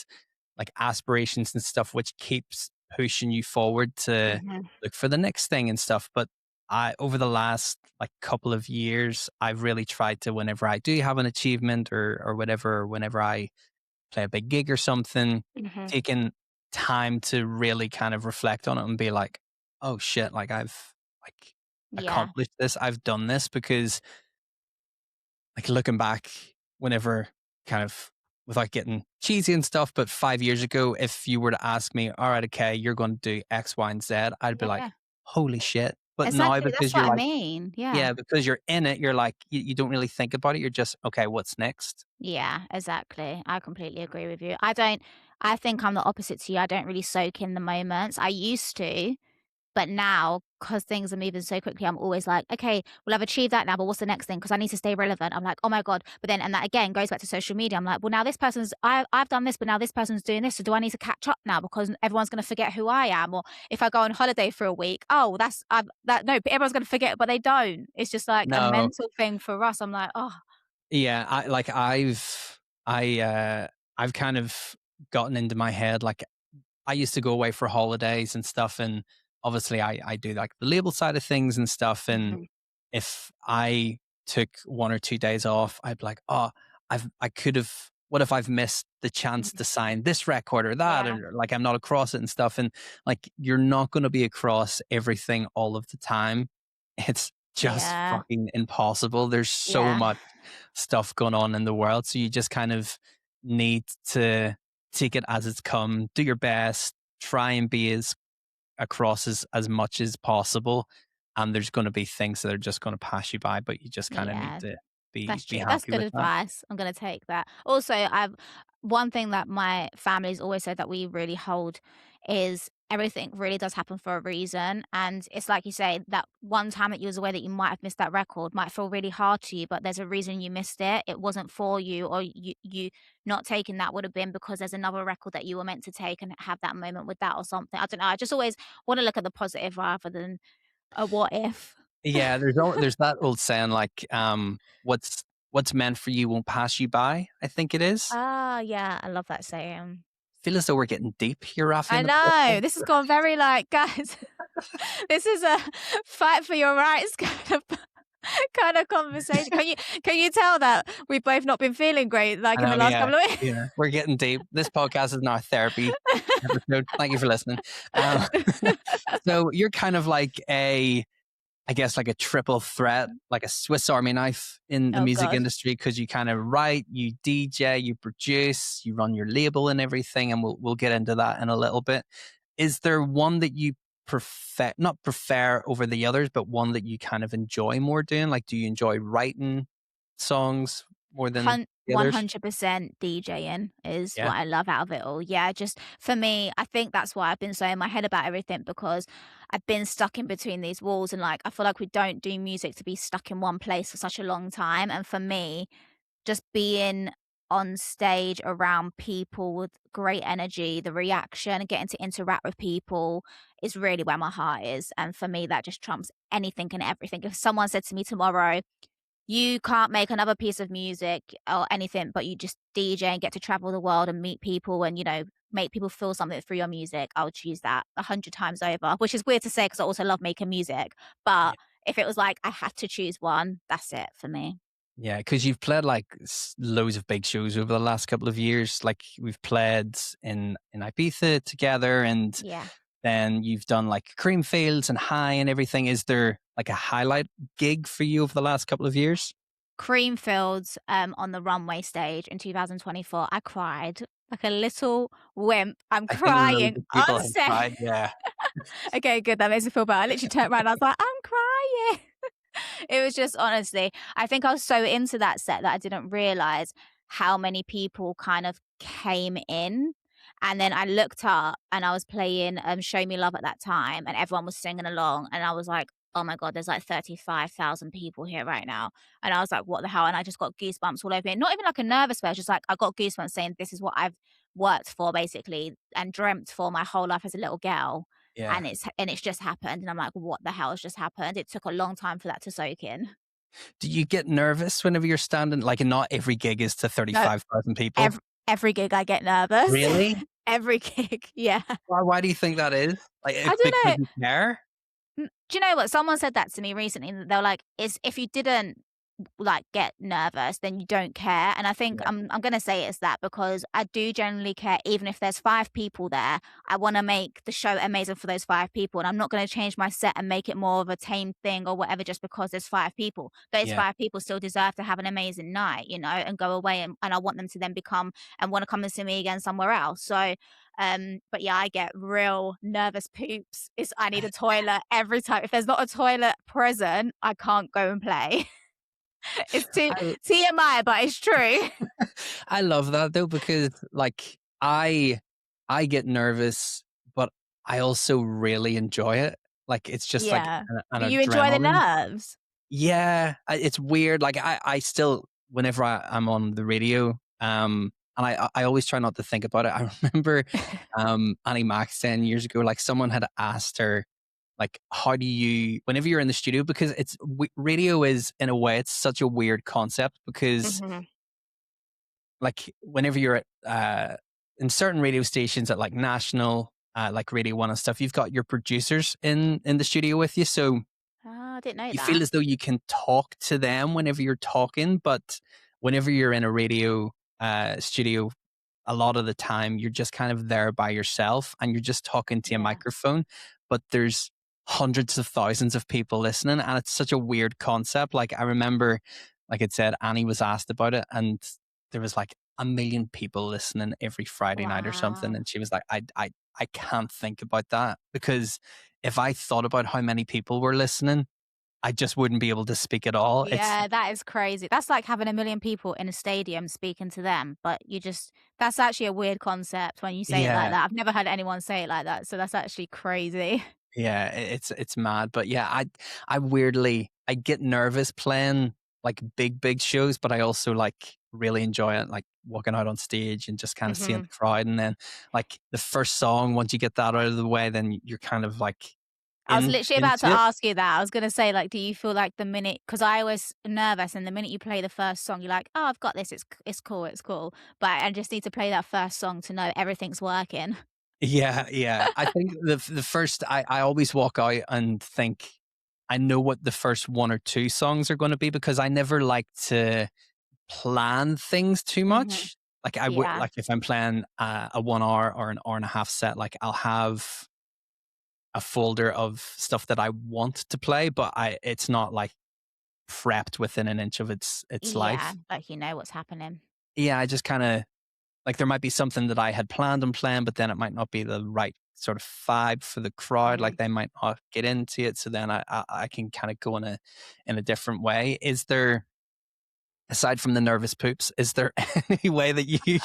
like aspirations and stuff, which keeps pushing you forward to Mhm. look for the next thing and stuff. But I, over the last like couple of years, I've really tried to, whenever I do have an achievement or whatever, whenever I play a big gig or something, Mhm. taking time to really kind of reflect on it and be like, oh shit, like I've like Yeah. accomplished this. I've done this, because like looking back, whenever kind of without getting cheesy and stuff, but 5 years ago, if you were to ask me, all right, okay, you're going to do X, Y, and Z, I'd be like, Yeah. holy shit. But now, Exactly, that's because what you're I like, mean. Yeah. yeah, because you're in it, you're like, you don't really think about it. You're just, okay, what's next? Yeah, exactly. I completely agree with you. I think I'm the opposite to you. I don't really soak in the moments. I used to, but now, because things are moving so quickly, I'm always like, "Okay, well, I've achieved that now, but what's the next thing? Because I need to stay relevant." I'm like, "Oh my god." But then, and that again goes back to social media. I'm like, "Well, now this person's I've done this, but now this person's doing this, so do I need to catch up now because everyone's gonna forget who I am?" Or if I go on holiday for a week, "Oh, that's I've that no, but everyone's gonna forget," but they don't. It's just like a No. mental thing for us. I'm like, "Oh." Yeah, I I've kind of gotten into my head, like I used to go away for holidays and stuff, and obviously I do like the label side of things and stuff. And Mhm. if I took 1 or 2 days off, I'd be like, oh, I could have. What if I've missed the chance Mhm. to sign this record or that, Yeah. or like I'm not across it and stuff? And like you're not going to be across everything all of the time. It's just Yeah. fucking impossible. There's so Yeah. much stuff going on in the world, so you just kind of need to take it as it's come, do your best, try and be as across as much as possible. And there's going to be things that are just going to pass you by, but you just kind of need Yeah. to That's be true. That's happy good with that. advice. I'm gonna take that. Also, one thing that my family's always said that we really hold is everything really does happen for a reason. And it's like you say, that one time that you was aware that you might have missed that record might feel really hard to you, but there's a reason you missed it. It wasn't for you, or you not taking that would have been because there's another record that you were meant to take and have that moment with that or something. I don't know. I just always want to look at the positive rather than a what if. Yeah, there's that old saying like, what's meant for you won't pass you by. I think it is. Ah, yeah, I love that saying. Feel as though we're getting deep here, Rafi, I in the podcast. know. This has gone very like, guys, this is a fight for your rights kind of conversation. Can you tell that we've both not been feeling great like I in the know, last yeah, couple of weeks? yeah, we're getting deep. This podcast is now therapy episode. Thank you for listening. Um, so you're kind of like I guess like a triple threat, like a Swiss Army knife in the Oh music God. industry because you kind of write, you DJ, you produce, you run your label and everything, and we'll get into that in a little bit. Is there one that you prefer, not prefer over the others, but one that you kind of enjoy more doing? Like, do you enjoy writing songs more than the others? 100% DJing is Yeah, what I love out of it all. Yeah, just for me, I think that's why I've been so in my head about everything, because I've been stuck in between these walls, and like I feel like we don't do music to be stuck in one place for such a long time. And for me, just being on stage around people with great energy, the reaction, getting to interact with people is really where my heart is. And for me, that just trumps anything and everything. If someone said to me tomorrow, you can't make another piece of music or anything, but you just DJ and get to travel the world and meet people and, make people feel something through your music, I would choose that 100 times over, which is weird to say because I also love making music. But yeah, if it was like I had to choose one, that's it for me. yeah. Because you've played like loads of big shows over the last couple of years. Like we've played in Ibiza together, and Yeah. then you've done like Creamfields and High and everything. Is there like a highlight gig for you over the last couple of years? Creamfields, on the runway stage in 2024, I cried like a little wimp. I'm I think loads crying of people on have set. tried. Yeah, Okay, good. That makes me feel better. I literally turned around and I was like, I'm crying. It was just honestly, I think I was so into that set that I didn't realize how many people kind of came in. And then I looked up and I was playing Show Me Love at that time, and everyone was singing along. And I was like, oh my God, there's like 35,000 people here right now. And I was like, what the hell? And I just got goosebumps all over me. Not even like a nervous way, just like I got goosebumps saying, this is what I've worked for basically and dreamt for my whole life as a little girl, yeah. and it's just happened, and I'm like, "What the hell has just happened?" It took a long time for that to soak in. Do you get nervous whenever you're standing? Like, not every gig is to No, 35,000 people. every gig I get nervous. Really? Every gig, yeah. Why do you think that is? Like, I don't because know. you care? Do you know what? Someone said that to me recently, they were like, "Is if you didn't like get nervous, then you don't care." And I think Yeah, I'm gonna say it's that because I do generally care, even if there's 5 people there. I want to make the show amazing for those 5 people, and I'm not gonna change my set and make it more of a tame thing or whatever just because there's 5 people. Those yeah. 5 people still deserve to have an amazing night, and go away, and I want them to then become and want to come and see me again somewhere else. So but yeah, I get real nervous poops. I need a toilet every time. If there's not a toilet present, I can't go and play. It's too I TMI, but it's true. I love that though because like I get nervous, but I also really enjoy it. Like it's just like Yeah. an You enjoy the adrenaline. nerves? Yeah, it's weird. Like I still whenever I'm on the radio, and I always try not to think about it. I remember Annie Mac saying years ago, like someone had asked her, like, how do you whenever you're in the studio because radio is in a way it's such a weird concept because Mhm. like whenever you're at in certain radio stations at like national like Radio One and stuff, you've got your producers in the studio with you, so Oh, I didn't know you feel that. as though you can talk to them whenever you're talking, but whenever you're in a radio studio, a lot of the time you're just kind of there by yourself and you're just talking to a Yeah. microphone, but there's hundreds of thousands of people listening, and it's such a weird concept. Like I remember, like I said, Annie was asked about it, and there was like a million people listening every Friday night or something, Wow. and she was like, I can't think about that because if I thought about how many people were listening, I just wouldn't be able to speak at all. It's Yeah, that is crazy. That's like having a million people in a stadium speaking to them, but that's actually a weird concept when you say it like yeah, that. I've never had anyone say it like that, so that's actually crazy. yeah, it's mad. But yeah, I weirdly I get nervous playing like big shows, but I also like really enjoy it, like walking out on stage and just kind of seeing Mhm. the crowd. And then like the first song, once you get that out of the way, then you're kind of like I was literally into about to it. ask you that. I was gonna say, like, do you feel like the minute, because I was nervous, and the minute you play the first song, you're like, "Oh, I've got this. It's cool, it's cool." But I just need to play that first song to know everything's working. Yeah, yeah. I think the first I always walk out and think I know what the first one or two songs are going to be because I never like to plan things too Mhm. much. Like I would Yeah. like if I'm playing a 1 hour or an hour and a half set, like I'll have a folder of stuff that I want to play, but I it's not like prepped within an inch of its Yeah, life. like, you know what's happening. Yeah, I just kind of like there might be something that I had planned and planned, but then it might not be the right sort of vibe for the crowd. Like Mhm. they might not get into it. So then I can kind of go in a different way. Is there aside from the nervous poops, is there any way that you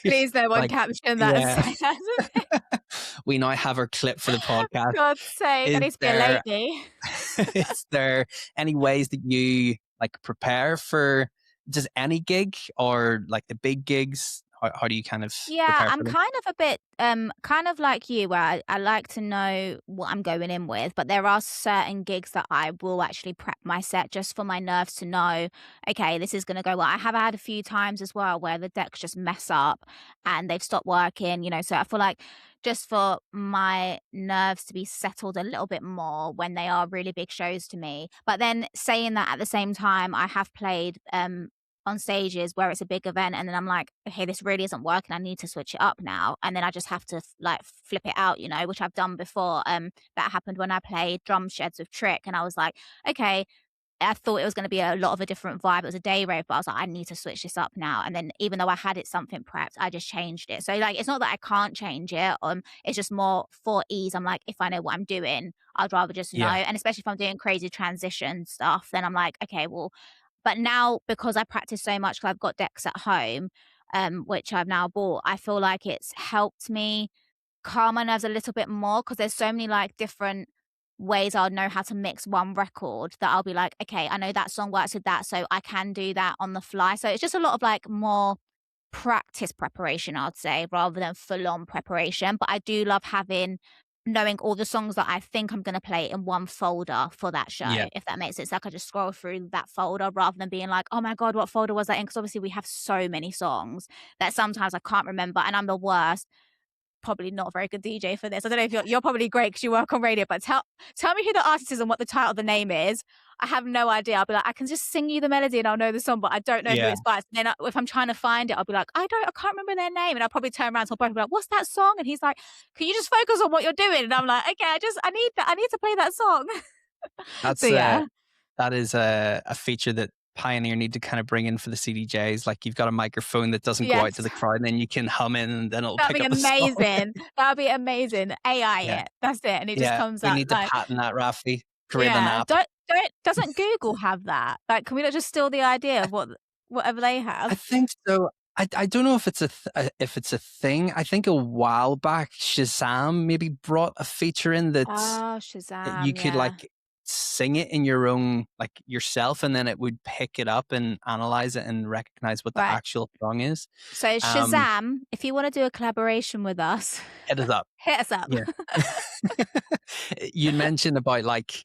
Please, no one like caption that and yeah. say that. We now have our clip for the podcast. God's sake, I Is need to be a there lady. is there any ways that you like prepare for just any gig or like the big gigs? How do you kind of Yeah, prepare I'm for them? kind of a bit, kind of like you, where I like to know what I'm going in with, but there are certain gigs that I will actually prep my set just for my nerves to know, okay, this is going to go well. I have had a few times as well where the decks just mess up and they've stopped working, so I feel like just for my nerves to be settled a little bit more when they are really big shows to me. But then saying that at the same time, I have played, on stages where it's a big event and then I'm like, okay, this really isn't working. I need to switch it up now. And then I just have to like flip it out, which I've done before. That happened when I played drum sheds with Trick and I was like, okay, I thought it was going to be a lot of a different vibe. It was a day rave, but I was like, I need to switch this up now. And then even though I had it something prepped, I just changed it. So like, it's not that I can't change it. It's just more for ease. I'm like, if I know what I'm doing, I'd rather just know. Yeah. And especially if I'm doing crazy transition stuff, then I'm like, okay, well, but now because I practice so much, because I've got decks at home, which I've now bought, I feel like it's helped me calm my nerves a little bit more because there's so many like different ways I'll know how to mix one record that I'll be like, okay, I know that song works with that, so I can do that on the fly. So it's just a lot of like more practice preparation, I'd say, rather than full on preparation. But I do love knowing all the songs that I think I'm gonna play in one folder for that Yeah. show, if that makes sense. Like I just scroll through that folder rather than being like, oh my God, what folder was that in? Because obviously we have so many songs that sometimes I can't remember and I'm the worst. Probably not a very good DJ for this. I don't know if you're probably great because you work on radio, but tell me who the artist is and what the title of the name is. I have no idea. I'll be like, I can just sing you the melody and I'll know the song, but I don't know who Yeah. it's by. So then if I'm trying to find it, I'll be like, I can't remember their name. And I'll probably turn around to my boyfriend and be like, what's that song? And he's like, can you just focus on what you're doing? And I'm like, okay, I need that. I need to play that song. So That's yeah. that is a feature that Pioneer need to kind of bring in for the CDJs. Like you've got a microphone that doesn't go out to Yes. the crowd, and then you can hum in, and then it'll That'd pick be up the song. amazing. That'd be amazing. AI Yeah, it. That's it. And it just yeah. comes We out need to like, patent that, Raphi. Create an yeah, app. don't doesn't Google have that? Like, can we not just steal the idea of whatever they I have? think so. I don't know if it's if it's a thing. I think a while back Shazam maybe brought a feature in that Oh, you Shazam, could yeah. like sing it in your own like yourself, and then it would pick it up and analyze it and recognize what the Right. actual song is. So Um, Shazam, if you wanna do a collaboration with us, Hit us up. hit us up. Yeah. You mentioned about like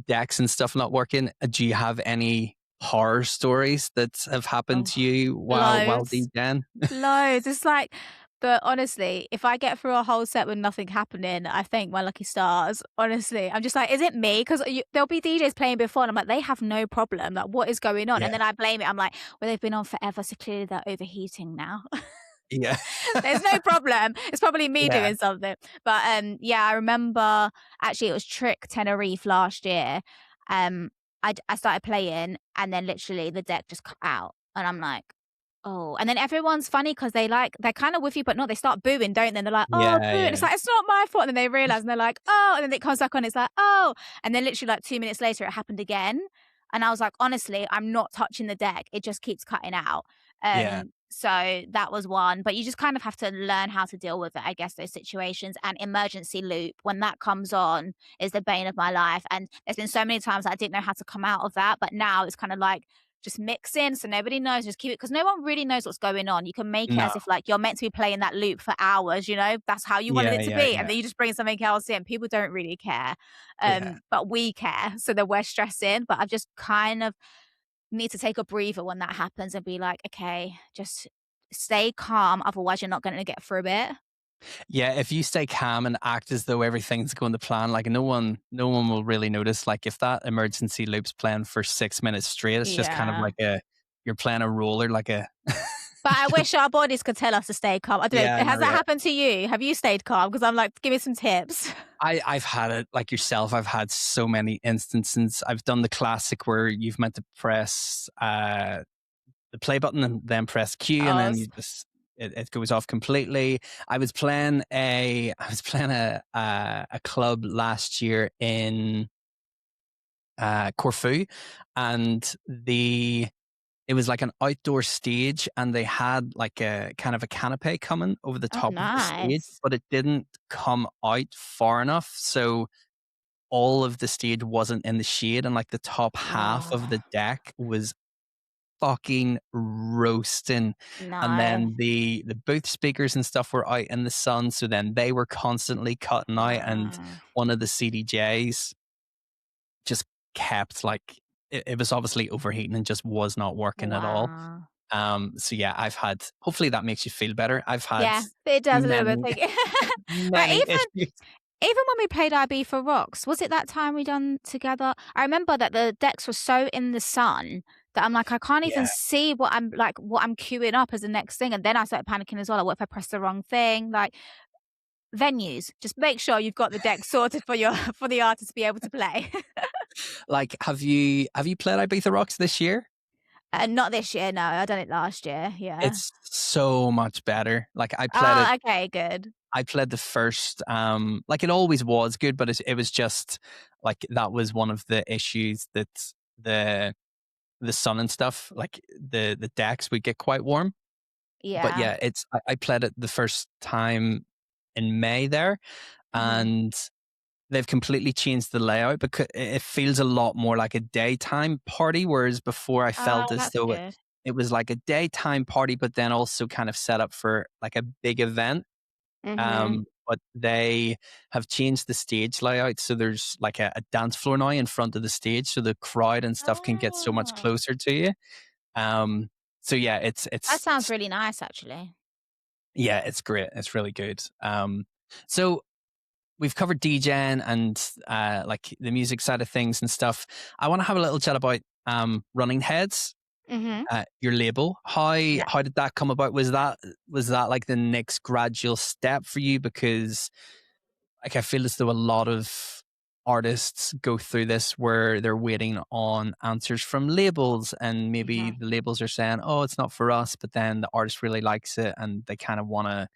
decks and stuff not working. Do you have any horror stories that have happened Oh, to you while loads. DJing? Loads. It's like, but honestly, if I get through a whole set with nothing happening, I thank my lucky stars. Honestly, I'm just like, is it me? Because there'll be DJs playing before, and I'm like, they have no problem. Like, what is going on? Yeah, And then I blame it. I'm like, well, they've been on forever, so clearly they're overheating now. yeah, There's no problem. It's probably me yeah. doing something. But yeah, I remember actually it was Trick Tenerife last year. I started playing, and then literally the deck just cut out, and I'm like, Oh, and then everyone's funny because they're kind of with you, but not they start booing, don't they? And they're like, "Oh, Yeah, boo," and yeah, it's like, "It's not my fault," and then they realise, and they're like, "Oh," and then it comes back on, it's like, "Oh," and then literally, like, 2 minutes later, it happened again, and I was like, "Honestly, I'm not touching the deck, it just keeps cutting out." yeah. So that was one, but you just kind of have to learn how to deal with it, I guess, those situations, and emergency loop, when that comes on, is the bane of my life, and there's been so many times I didn't know how to come out of that, but now it's kinda like, just mix in so nobody knows, just keep it because no one really knows what's going on. You can make it No. as if like you're meant to be playing that loop for hours, you know, that's how you wanted Yeah, it to yeah, be. And yeah, then you just bring something else in. People don't really care. yeah. But we care. So that we're stressing. But I've just kind of need to take a breather when that happens and be like, okay, just stay calm. Otherwise you're not going to get through it. Yeah, if you stay calm and act as though everything's going to plan, like no one will really notice. Like if that emergency loop's playing for 6 minutes straight, it's just kind of Yeah. like a you're playing a roller, like a But I wish our bodies could tell us to stay calm. I don't yeah, know. no, Has that yeah. happened to you? Have you stayed calm? Because I'm like, give me some tips. I've had it like yourself. I've had so many instances. I've done the classic where you've meant to press the play button and then press Q, and Oh, then you just it goes off completely. I was playing a club last year in Corfu, and it was like an outdoor stage, and they had like a kind of a canopy coming over the oh, top of the stage, nice. but it didn't come out far enough, so all of the stage wasn't in the shade, and like the top half of Oh, the deck was fucking roasting. And no. then the booth speakers and stuff were out in the sun, so then they were constantly cutting out, and Uh, one of the CDJs just kept like it was obviously overheating and just was not working at all. wow. So yeah, I've had hopefully that makes you feel better. I've had Yeah, it does a little bit many, think But many even issues. even when we played IB for Rocks, was it that time we done together? I remember that the decks were so in the sun that I'm like, I can't even Yeah. see what I'm queuing up as the next thing, and then I started panicking as well, like, what if I press the wrong thing? Like, venues, just make sure you've got the deck sorted for your for the artist to be able to play. Like have you played Ibiza Rocks this year? Not this year, no, I done it last year, yeah. It's so much better. Like Oh, okay, good. I played the first, like it always was good, but it was just like that was one of the issues that the the sun and stuff, like the decks would get quite warm. But Yeah. yeah, I played it the first time in May there, Mhm. and they've completely changed the layout because it feels a lot more like a daytime party, whereas before I Oh, felt as that's though good. it was like a daytime party, but then also kind of set up for like a big event. Mhm. But they have changed the stage layout, so there's like a dance floor now in front of the stage, so the crowd and stuff can get so much Oh. closer to you. Um, so yeah, That sounds really nice, actually. yeah, it's great. It's really good. So we've covered DJing and like the music side of things and stuff. I want to have a little chat about Running Heads, Mhm. your label. How Yeah. how did that come about? Was that like the next gradual step for you? Because like I feel as though a lot of artists go through this where they're waiting on answers from labels, and maybe Mhm. the labels are saying, "Oh, it's not for us," but then the artist really likes it and they kind of want a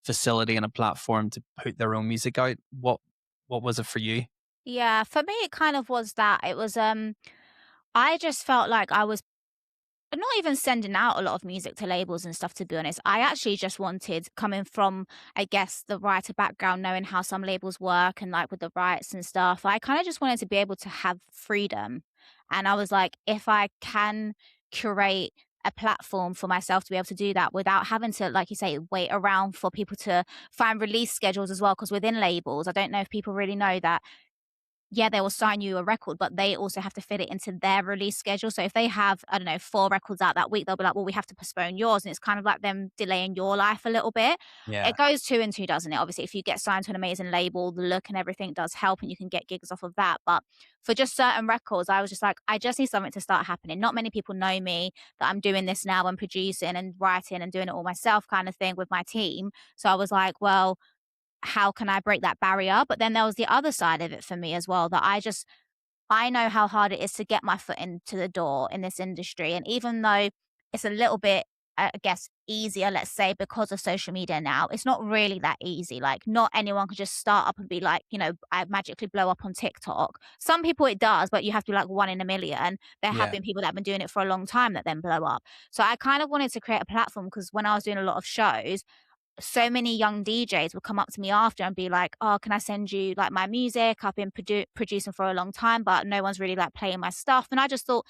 facility and a platform to put their own music out. What was it for you? Yeah, for me, it kind of was that. It was, I just felt like I was not even sending out a lot of music to labels and stuff, to be honest. I actually just wanted, coming from, I guess, the writer background, knowing how some labels work and like with the rights and stuff, I kind of just wanted to be able to have freedom. And I was like, if I can curate a platform for myself to be able to do that without having to, like you say, wait around for people to find release schedules as well. Because within labels, I don't know if people really know that yeah, they will sign you a record, but they also have to fit it into their release schedule. So if they have, I don't know, 4 records out that week, they'll be like, "Well, we have to postpone yours," and it's kind of like them delaying your life a little bit. Yeah. It goes 2 and 2, doesn't it? Obviously, if you get signed to an amazing label, the look and everything does help, and you can get gigs off of that. But for just certain records, I was just like, I just need something to start happening. Not many people know me that I'm doing this now and producing and writing and doing it all myself kind of thing with my team. So I was like, well, how can I break that barrier? But then there was the other side of it for me as well that I know how hard it is to get my foot into the door in this industry. And even though it's a little bit I guess, easier, let's say, because of social media now. It's not really that easy. Like, not anyone can just start up and be like, I magically blow up on TikTok. Some people it does, but you have to be like one in a million. There have Yeah. been people that have been doing it for a long time that then blow up. So I kind of wanted to create a platform because when I was doing a lot of shows, so many young DJs would come up to me after and be like, "Oh, can I send you like my music? I've been producing for a long time, but no one's really like playing my stuff." And I just thought,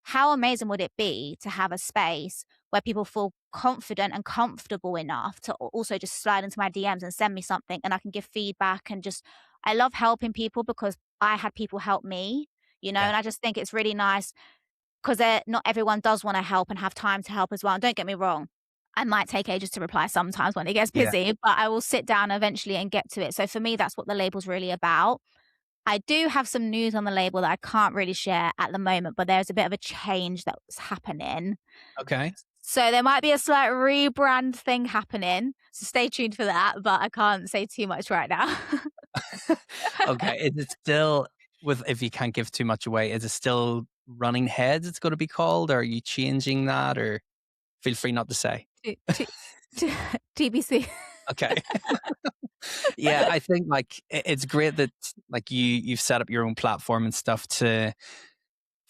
how amazing would it be to have a space where people feel confident and comfortable enough to also just slide into my DMs and send me something and I can give feedback and just, I love helping people because I had people help me, Yeah. and I just think it's really nice because not everyone does want to help and have time to help as well. And don't get me wrong, I might take ages to reply sometimes when it gets Yeah. busy, but I will sit down eventually and get to it. So for me, that's what the label's really about. I do have some news on the label that I can't really share at the moment, but there's a bit of a change that's happening. Okay. So there might be a slight rebrand thing happening. So stay tuned for that, but I can't say too much right now. Okay. Is it still with if you can't give too much away, is it still Running Heads it's gonna be called? Or are you changing that or feel free not to say? T- t- t- TBC. Okay. Yeah, I think like it's great that like you've set up your own platform and stuff to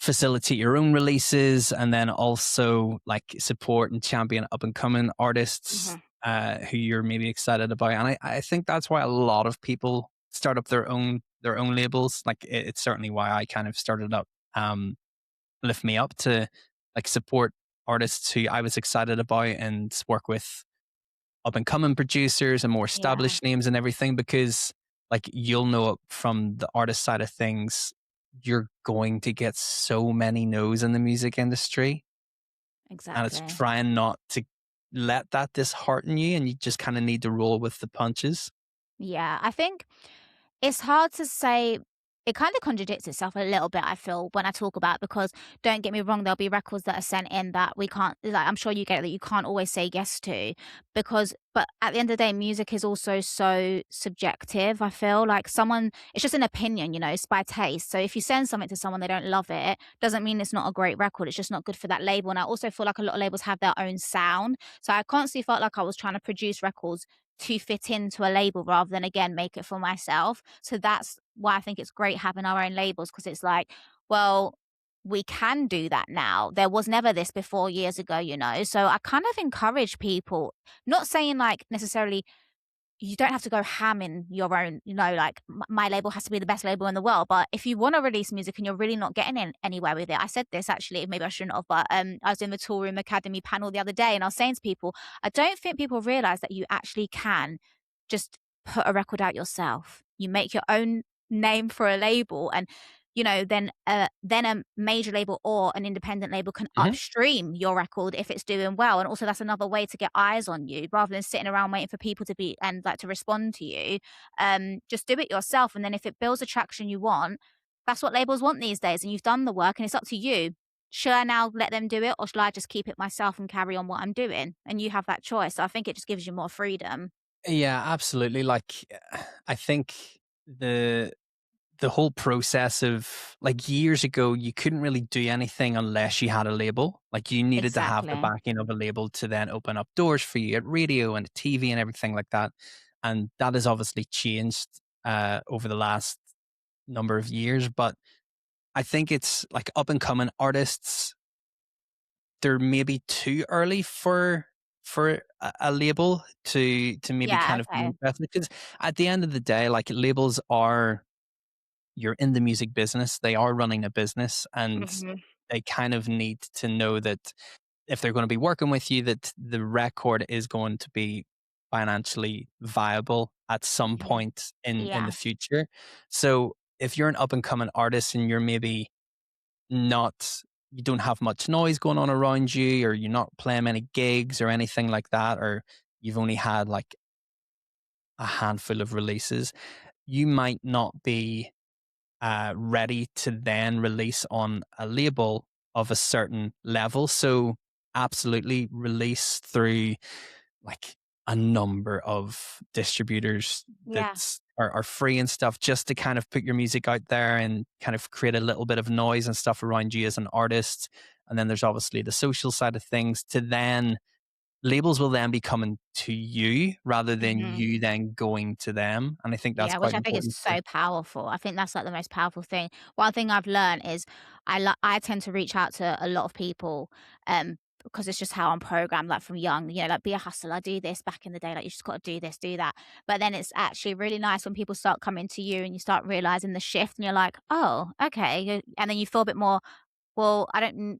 facilitate your own releases and then also like support and champion up and coming artists Mhm. who you're maybe excited about. And I think that's why a lot of people start up their own labels. Like it's certainly why I kind of started up Lift Me Up to like support artists who I was excited about and work with up and coming producers and more Yeah, established names and everything because like you'll know it from the artist side of things, you're going to get so many no's in the music industry. And it's exactly. trying not to let that dishearten you and you just kind of need to roll with the punches. Yeah, I think it's hard to say. It kind of contradicts itself a little bit, I feel, when I talk about, because don't get me wrong, there'll be records that are sent in that we can't, like, I'm sure you get it, that you can't always say yes to because, but at the end of the day, music is also so subjective. I feel like it's just an opinion, it's by taste. So if you send something to someone, they don't love it, doesn't mean it's not a great record. It's just not good for that label. And I also feel like a lot of labels have their own sound. So I constantly felt like I was trying to produce records to fit into a label rather than again make it for myself. So that's why I think it's great having our own labels because it's like, well, we can do that now. There was never this before years ago. So I kind of encourage people, not saying like necessarily you don't have to go ham in your own, like my label has to be the best label in the world. But if you want to release music and you're really not getting anywhere with it, I said this actually, maybe I shouldn't have, but I was in the Tool Room Academy panel the other day and I was saying to people, I don't think people realize that you actually can just put a record out yourself. You make your own name for a label and then a major label or an independent label can Mhm. upstream your record if it's doing well. And also that's another way to get eyes on you rather than sitting around waiting for people to be and like to respond to you. Just do it yourself. And then if it builds the traction you want, that's what labels want these days. And you've done the work and it's up to you. Should I now let them do it or should I just keep it myself and carry on what I'm doing? And you have that choice. So I think it just gives you more freedom. Yeah, absolutely. Like I think the the whole process of like years ago, you couldn't really do anything unless you had a label. Like you needed to have the Exactly. backing of a label to then open up doors for you at radio and TV and everything like that. And that has obviously changed over the last number of years. But I think it's like up and coming artists, they're maybe too early for a label to maybe Yeah, kind of be okay. interested. Because at the end of the day, like labels are you're in the music business, they are running a business, and Mhm. they kind of need to know that if they're going to be working with you, that the record is going to be financially viable at some Mhm. point in the Yeah. future. So if you're an up and coming artist and you're maybe not you don't have much noise going on around you or you're not playing many gigs or anything like that or you've only had like a handful of releases, you might not be ready to then release on a label of a certain level. So absolutely release through like a number of distributors Yeah. that are free and stuff just to kind of put your music out there and kind of create a little bit of noise and stuff around you as an artist. And then there's obviously the social side of things to then labels will then be coming to you rather than Mhm. you then going to them. And I think that's Yeah, which quite I think is important too. so powerful. I think that's, like, the most powerful thing. One thing I've learned is I tend to reach out to a lot of people, because it's just how I'm programmed, like, from young, like, be a hustler, do this back in the day, like, you just gotta do this, do that. But then it's actually really nice when people start coming to you and you start realizing the shift and you're like, "Oh, okay," and then you feel a bit more, well,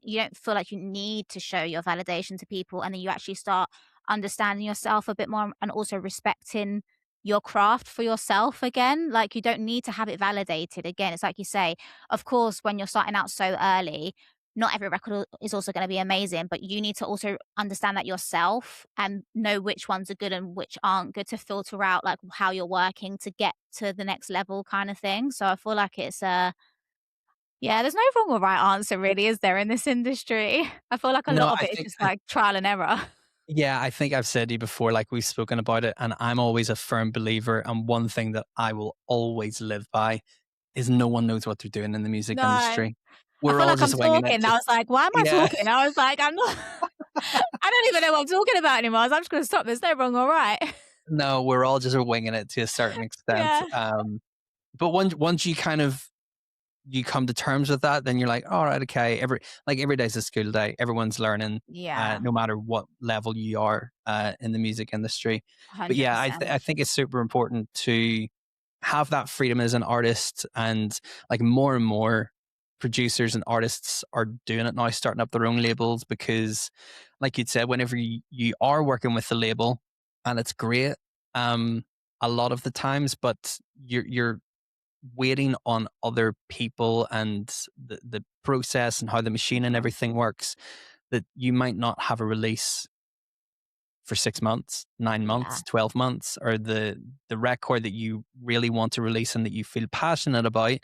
you don't feel like you need to show your validation to people, and then you actually start understanding yourself a bit more and also respecting your craft for yourself again. Like, you don't need to have it validated. Again, it's like you say, of course, when you're starting out so early, not every record is also going to be amazing, but you need to also understand that yourself and know which ones are good and which aren't good to filter out like how you're working to get to the next level kind of thing. So I feel like it's yeah, there's no wrong or right answer really, is there, in this industry? I feel like a No, lot of I it is think just like trial and error. yeah, I think I've said to you before, like we've spoken about it, and I'm always a firm believer. And one thing that I will always live by is no one knows what they're doing in the music No. I industry. We're feel all like I'm just winging it. talking. I was like, "Why am I Yeah, talking?" I was like, "I'm not I don't even know what I'm talking about anymore." I was like, "I'm just gonna stop. There's no wrong or right." no, we're all just winging it to a certain extent. Yeah. But once you kind of you come to terms with that, then you're like, all right, okay. Every day's a school day. Everyone's learning, Yeah. no matter what level you are in the music industry. But yeah, I 100%. think it's super important to have that freedom as an artist, and like more and more producers and artists are doing it now, starting up their own labels because, like you'd said, whenever you are working with the label, and it's great, um, a lot of the times, but you're waiting on other people and the process and how the machine and everything works, that you might not have a release for 6 months, nine Yeah. months, 12 months, or the record that you really want to release and that you feel passionate about,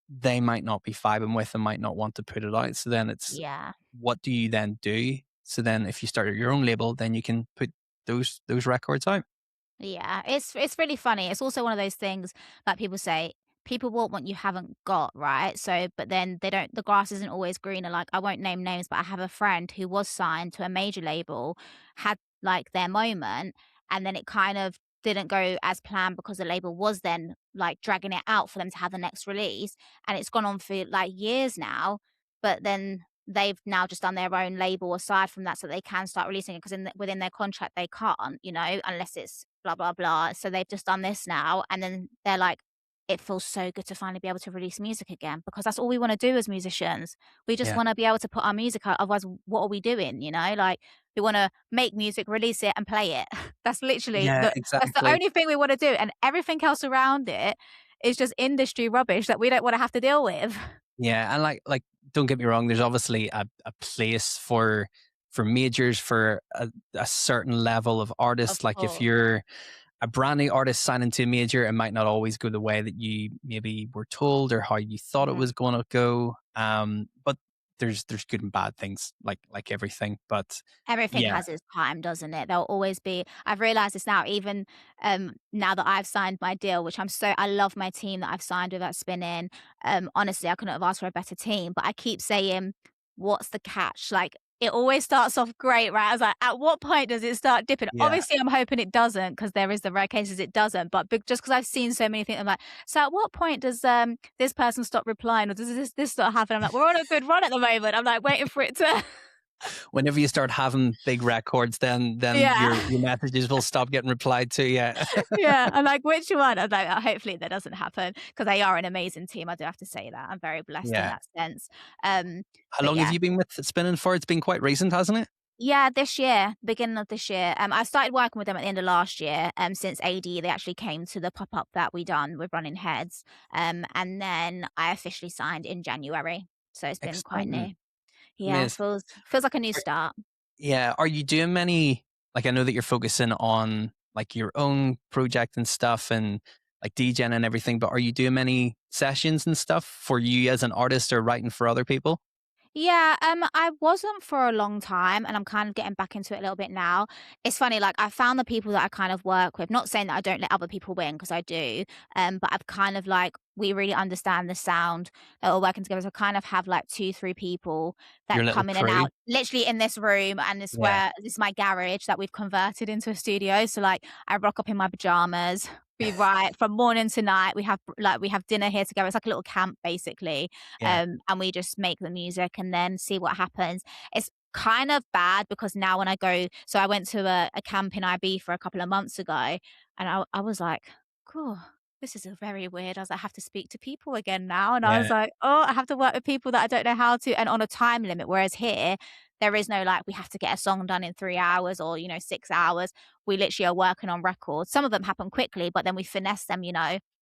they might not be vibing with and might not want to put it out. So then it's Yeah. what do you then do? So then if you start your own label, then you can put those records out. Yeah, it's really funny. It's also one of those things like people say, people want what you haven't got, right? So, but then they don't. The grass isn't always greener. Like I won't name names, but I have a friend who was signed to a major label, had like their moment, and then it kind of didn't go as planned because the label was then like dragging it out for them to have the next release, and it's gone on for like years now. But then they've now just done their own label aside from that so they can start releasing it because within their contract they can't, unless it's blah blah blah. So they've just done this now and then they're like, it feels so good to finally be able to release music again because that's all we want to do as musicians. We just Yeah. want to be able to put our music out. Otherwise, what are we doing? Like we want to make music, release it, and play it. That's literally Yeah, that's the exactly. only thing we want to do, and everything else around it is just industry rubbish that we don't want to have to deal with. Yeah, and like don't get me wrong, there's obviously a place for majors for a certain level of Of artists. Like if course. you're a brand new artist signing to a major, it might not always go the way that you maybe were told or how you thought it Mhm. was going to go. But there's good and bad things, like everything. But Everything yeah, has its time, doesn't it? There'll always be I've realized this now, even, now that I've signed my deal, which I love my team that I've signed with at Spinnin'. Honestly, I couldn't have asked for a better team, but I keep saying, "What's the catch?" Like, it always starts off great, right? I was like, "At what point does it start dipping?" yeah, Obviously, I'm hoping it doesn't, because there is the rare cases it doesn't, but just because 'cause I've seen so many things, I'm like, "So at what point does, this person stop replying, or does this start happening?" I'm like, "We're on a good run at the moment." I'm, like, waiting for it to whenever you start having big records, then Yeah. your messages will stop getting replied to. Yeah. Yeah, I'm like, "Which one?" I'm like, hopefully that doesn't happen because they are an amazing team, I do have to say that. I'm very blessed in Yeah. that sense. Um, How but long have yeah. you been with Spinning for? It's been quite recent, hasn't it? Yeah, this year, beginning of this year. I started working with them at the end of last year, since AD, they actually came to the pop-up that we done with Running Heads, and then I officially signed in January, so it's been quite Exciting. new. Yeah, Miss. feels like a new Are start. yeah, are you doing many like, I know that you're focusing on, like, your own project and stuff and, like, DJing and everything, but are you doing many sessions and stuff for you as an artist or writing for other people? Yeah, I wasn't for a long time and I'm kind of getting back into it a little bit now. It's funny, like I found the people that I kind of work with, not saying that I don't let other people win because I do, but I've kind of like we really understand the sound that we're working together. So kind of have like 2, 3 people Your that little come in and crew. out literally in this room, and Yeah. this is my garage that we've converted into a studio. So like I rock up in my pajamas, we write from morning to night. We have dinner here together. It's like a little camp basically. Yeah. And we just make the music and then see what happens. It's kind of bad because now when I go, so I went to a camp in IB for a couple of months ago, and I was like, cool, this is a very weird. I was like, I have to speak to people again now. And I was Yeah. like, oh, I have to work with people that I don't know how to, and on a time limit. Whereas here, there is no like, we have to get a song done in 3 hours or, 6 hours. We literally are working on records. Some of them happen quickly, but then we finesse them,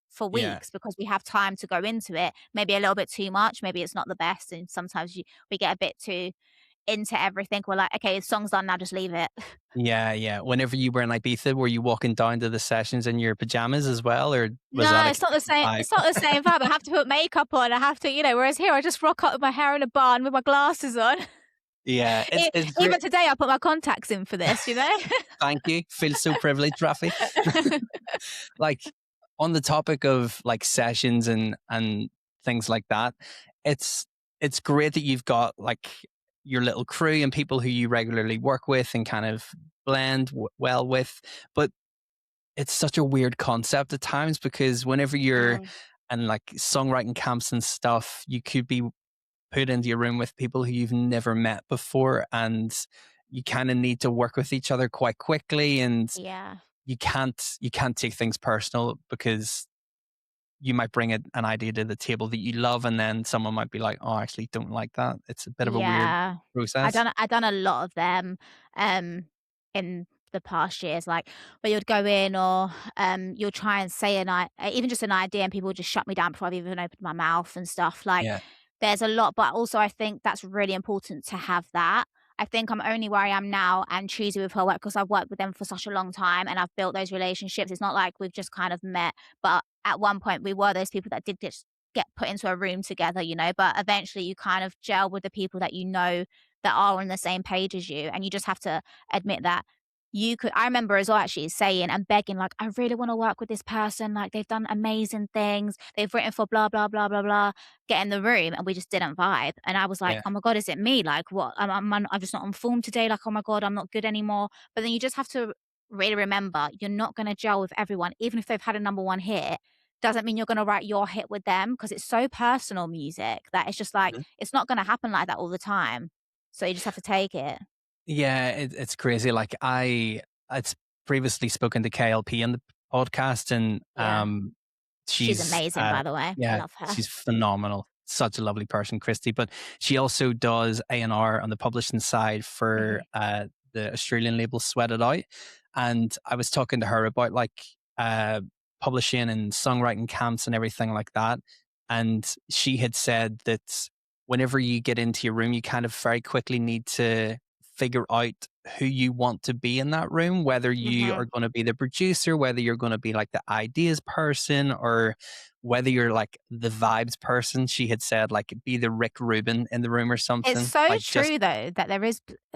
for Yeah. weeks because we have time to go into it. Maybe a little bit too much. Maybe it's not the best. And sometimes we get a bit too into everything. We're like, okay, the song's done now, just leave it. Yeah, yeah. Whenever you were in Ibiza, were you walking down to the sessions in your pajamas as well, or was that No, a it's not the same vibe? it's not the same vibe. I have to put makeup on. I have to, whereas here I just rock up with my hair in a bun with my glasses on. Yeah, E it's Even great. today, I put my contacts in for this. Thank you. Feel so privileged, Rafi. Like on the topic of like sessions and things like that, it's it's great that you've got like your little crew and people who you regularly work with and kind of blend well with, but it's such a weird concept at times because whenever you're Oh, in like songwriting camps and stuff, you could be put into a room with people who you've never met before, and you kind of need to work with each other quite quickly, and yeah. you can't take things personal because you might bring an idea to the table that you love, and then someone might be like, "Oh, I actually don't like that." It's a bit of a weird Yeah. process. I done a lot of them, um, in the past years, like, where you'd go in or, you'll try and say even just an idea, and people would just shut me down before I've even opened my mouth and stuff, like, Yeah, there's a lot, but also I think that's really important to have that. I think I'm only where I am now and choosy with her work because I've worked with them for such a long time and I've built those relationships. It's not like we've just kind of met, but at one point we were those people that did just get put into a room together, but eventually you kind of gel with the people that that are on the same page as you. And you just have to admit that I remember as well actually saying and begging, like, I really want to work with this person. Like, they've done amazing things. They've written for blah, blah, blah, blah, blah. Get in the room. And we just didn't vibe. And I was like, yeah, oh my God, is it me? Like, what? I'm just not on form today. Like, oh my God, I'm not good anymore. But then you just have to really remember you're not going to gel with everyone, even if they've had a number one hit doesn't mean you're gonna write your hit with them because it's so personal music that it's just like, mhm. it's not gonna happen like that all the time. So you just have to take it. Yeah. It's crazy. Like I'd previously spoken to KLP on the podcast, and Yeah. She's she's amazing, by the way. yeah, Love her. she's phenomenal. Such a lovely person, Christy. But she also does A&R on the publishing side for Mhm. the Australian label Sweat It Out. And I was talking to her about like uh, publishing and songwriting camps and everything like that. And she had said that whenever you get into your room, you kind of very quickly need to figure out who you want to be in that room, whether you are Mhm. going to be the producer, whether you're going to be like the ideas person, or whether you're like the vibes person. She had said, like, be the Rick Rubin in the room or It's something. so Like, just, true though that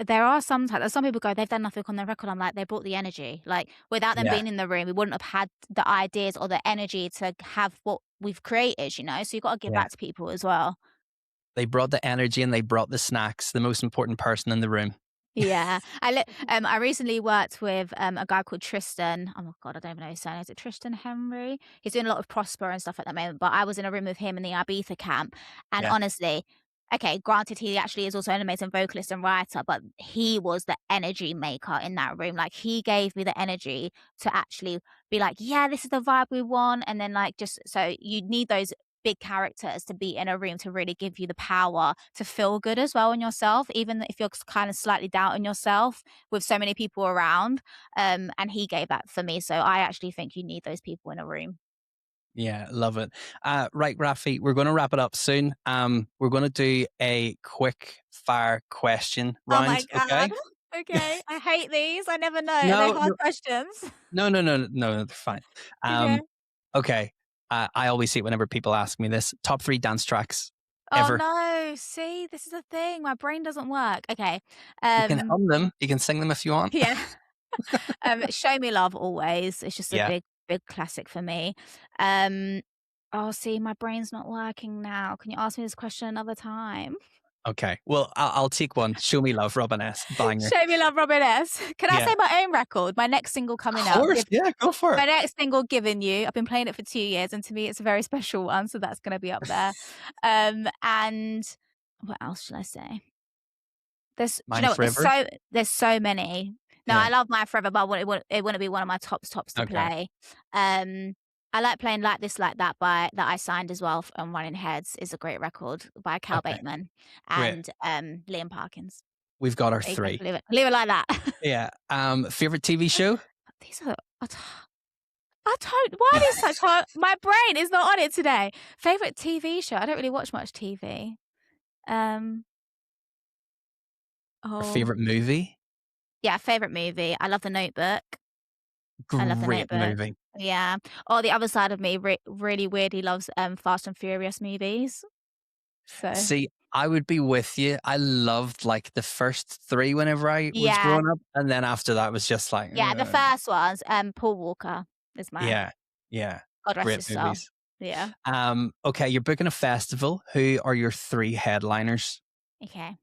there are sometimes some people go, they've done nothing on their record. I'm like, they brought the energy. Like without them yeah, being in the room, we wouldn't have had the ideas or the energy to have what we've created. So you've got to give yeah. back to people as well. They brought the energy and they brought the snacks, the most important person in the room. Yeah. I recently worked with, a guy called Tristan. Oh my God, I don't even know his surname. Is it Tristan Henry? He's doing a lot of Prosper and stuff at the moment, but I was in a room with him in the Ibiza camp, and Yeah. honestly, okay, granted, he actually is also an amazing vocalist and writer, but he was the energy maker in that room. Like, he gave me the energy to actually be like, "Yeah, this is the vibe we want," and then, like, just so you need those big characters to be in a room to really give you the power to feel good as well in yourself, even if you're kind of slightly doubting yourself with so many people around. And he gave that for me. So I actually think you need those people in a room. Yeah, love it. Right, Rafi, we're going to wrap it up soon. We're going to do a quick fire question Oh my round. God. Okay. Okay. I hate these. I never know. Are they No, hard no, questions? no, they're fine. Okay. Okay. I always see it whenever people ask me this. Top three dance tracks Oh ever. no. See, this is the thing. My brain doesn't work. Okay. You can Um, hum them. You can sing them if you want. yeah. Show Me Love always. It's just a Yeah. big, big classic for me. Um, Oh, see, my brain's not working now. Can you ask me this question another time? Okay. Well, I'll take one. Show Me Love, Robin S. Banger. Show me love, Robin S. Can I Yeah. say my own record? My next single Of coming out. course. Yeah, go for My it. next single, Giving You. I've been playing it for 2 years, and to me, it's a very special one, so that's gonna be up there. And what else should I say? Do you Mine know what? Forever. There's so many. No, I Yeah. love My Forever, but it wouldn't be one of my tops to Okay. play. Um, I like playing Like This Like That by that I signed as well on Running Heads is a great record by Cal Okay. Bateman Great. and, Liam Parkins. We've got our There you go. three. Leave it like that. Yeah. Favorite TV show? These are I don't why are these such hard my brain is not on it today. Favorite TV show? I don't really watch much TV. Um, Or oh, favorite movie? yeah, favorite movie. I love The Notebook. I love The Great Notebook. movie. Yeah. Or the other side of me really weirdly loves, Fast and Furious movies. So See, I would be with you. I loved like the first three whenever I was yeah, growing up, and then after that was just like, yeah, the first ones, Paul Walker is my yeah, yeah, God rest great his soul. movies. Yeah. Okay, you're booking a festival. Who are your three headliners? Okay.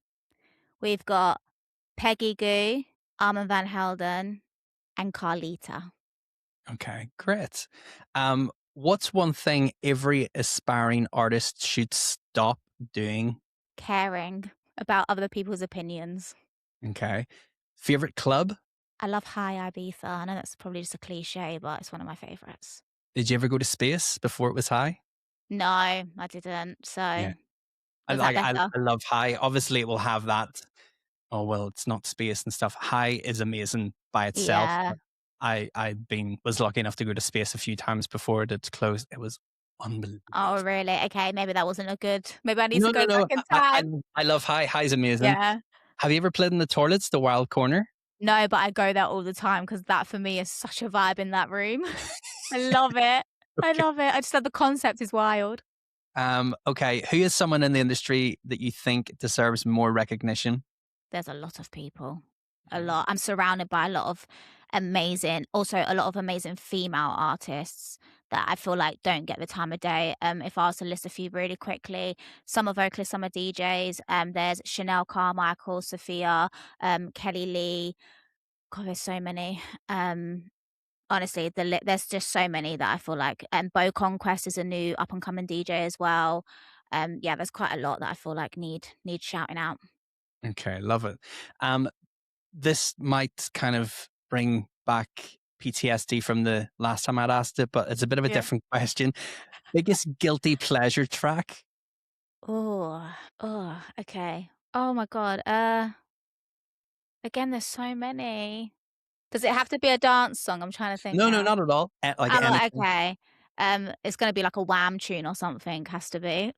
We've got Peggy Goo, Armand Van Helden, and Carlita. Okay, great. What's one thing every aspiring artist should stop doing? Caring about other people's opinions. Okay, favorite club? I love High Ibiza. I know that's probably just a cliche, but it's one of my favorites. Did you ever go to space before it was high? No, I didn't. Yeah, So I was that like better? I love high. Obviously, it will have that. Oh well, it's not space and stuff. High is amazing by itself. Yeah. But was lucky enough to go to space a few times before it closed. It was unbelievable. Oh, really? Okay, maybe that wasn't a good maybe I need No, to no, go back no. in I I, time. I love high. High's amazing. Yeah. Have you ever played in the toilets, the wild corner? No, but I go there all the time because that for me is such a vibe in that room. I love it. I Okay. love it. I just love the concept is wild. Okay. Who is someone in the industry that you think deserves more recognition? There's a lot of people. A Yeah. lot. I'm surrounded by a lot of a lot of amazing female artists that I feel like don't get the time of day. If I was to list a few really quickly, some are vocalists, some are DJs. There's Chanel Carmichael, Sophia, Kelly Lee. God, there's so many. Honestly, there's just so many that I feel like. Bo Conquest is a new up and coming DJ as well. Yeah, there's quite a lot that I feel like need shouting out. Okay, love it. Um, this might kind of bring back PTSD from the last time I'd asked it, but it's a bit of a Yeah. different question. Biggest guilty pleasure track? Oh, oh, okay. Oh my God. Again, there's so many. Does it have to be a dance song? I'm trying to think No, no, now. not at all. Like Oh, anything. okay. It's gonna be like a Wham tune or something, has to be.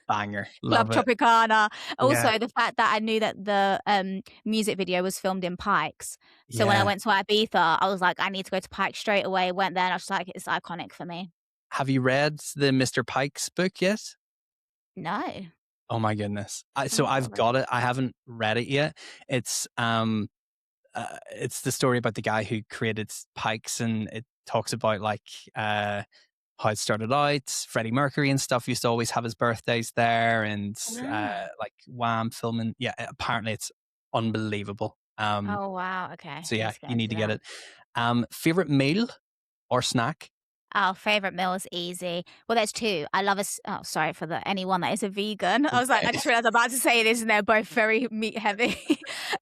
Banger. Club Love it. Tropicana. Yeah. Also, the fact that I knew that the, music video was filmed in Pikes. So when I Yeah. went to Ibiza, I was like, "I need to go to Pikes straight away." Went there and I was like, "It's iconic for me." Have you read the Mr. Pike's book yet? No. Oh my goodness. So Oh, I've sorry. got it. I haven't read it yet. It's the story about the guy who created Pikes, and it talks about like how it started out. Freddie Mercury and stuff used to always have his birthdays there, and Ah. like Wham filming. Yeah, apparently it's unbelievable. Oh, wow. Okay. So I need yeah, to get you need into to get that. it. Favorite meal or snack? Oh, favorite meal is easy. Well, there's 2. I love oh, sorry for the anyone that is a vegan. I was like, I Okay. just realized I'm about to say this, and they're both very meat heavy.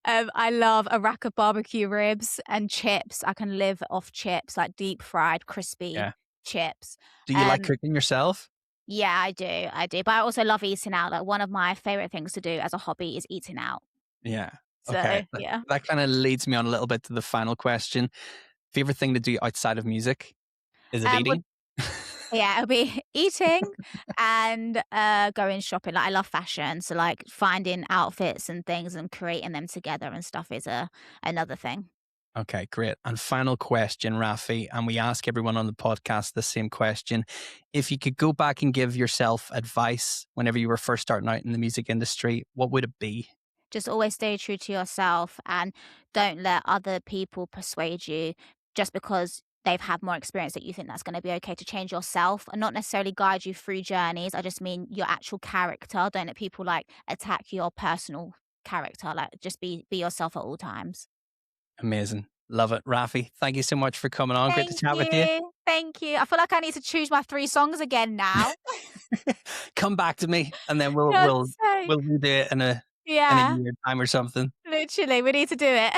I love a rack of barbecue ribs and chips. I can live off chips, like deep fried, crispy Yeah. chips. Do you like Um, cooking yourself? yeah, I do. But I also love eating out. Like one of my favorite things to do as a hobby is eating out. Yeah. Okay. So yeah. That kind of leads me on a little bit to the final question. Favorite thing to do outside of music? Is it Would eating? Yeah, it'll be eating and, going shopping. Like, I love fashion, so, like, finding outfits and things and creating them together and stuff is another thing. Okay, great. And final question, Rafi, and we ask everyone on the podcast the same question. If you could go back and give yourself advice whenever you were first starting out in the music industry, what would it be? Just always stay true to yourself and don't let other people persuade you just because they've had more experience, that you think that's gonna be okay to change yourself and not necessarily guide you through journeys. I just mean your actual character. Don't let people, like, attack your personal character. Like, just be yourself at all times. Amazing. Love it. Raphi, thank you so much for coming on. Great to Thank chat with you. you. Thank you. I feel like I need to choose my 3 songs again now. Come back to me and then God's sake. we'll redo it in a Yeah, year time or something. literally, we need to do it.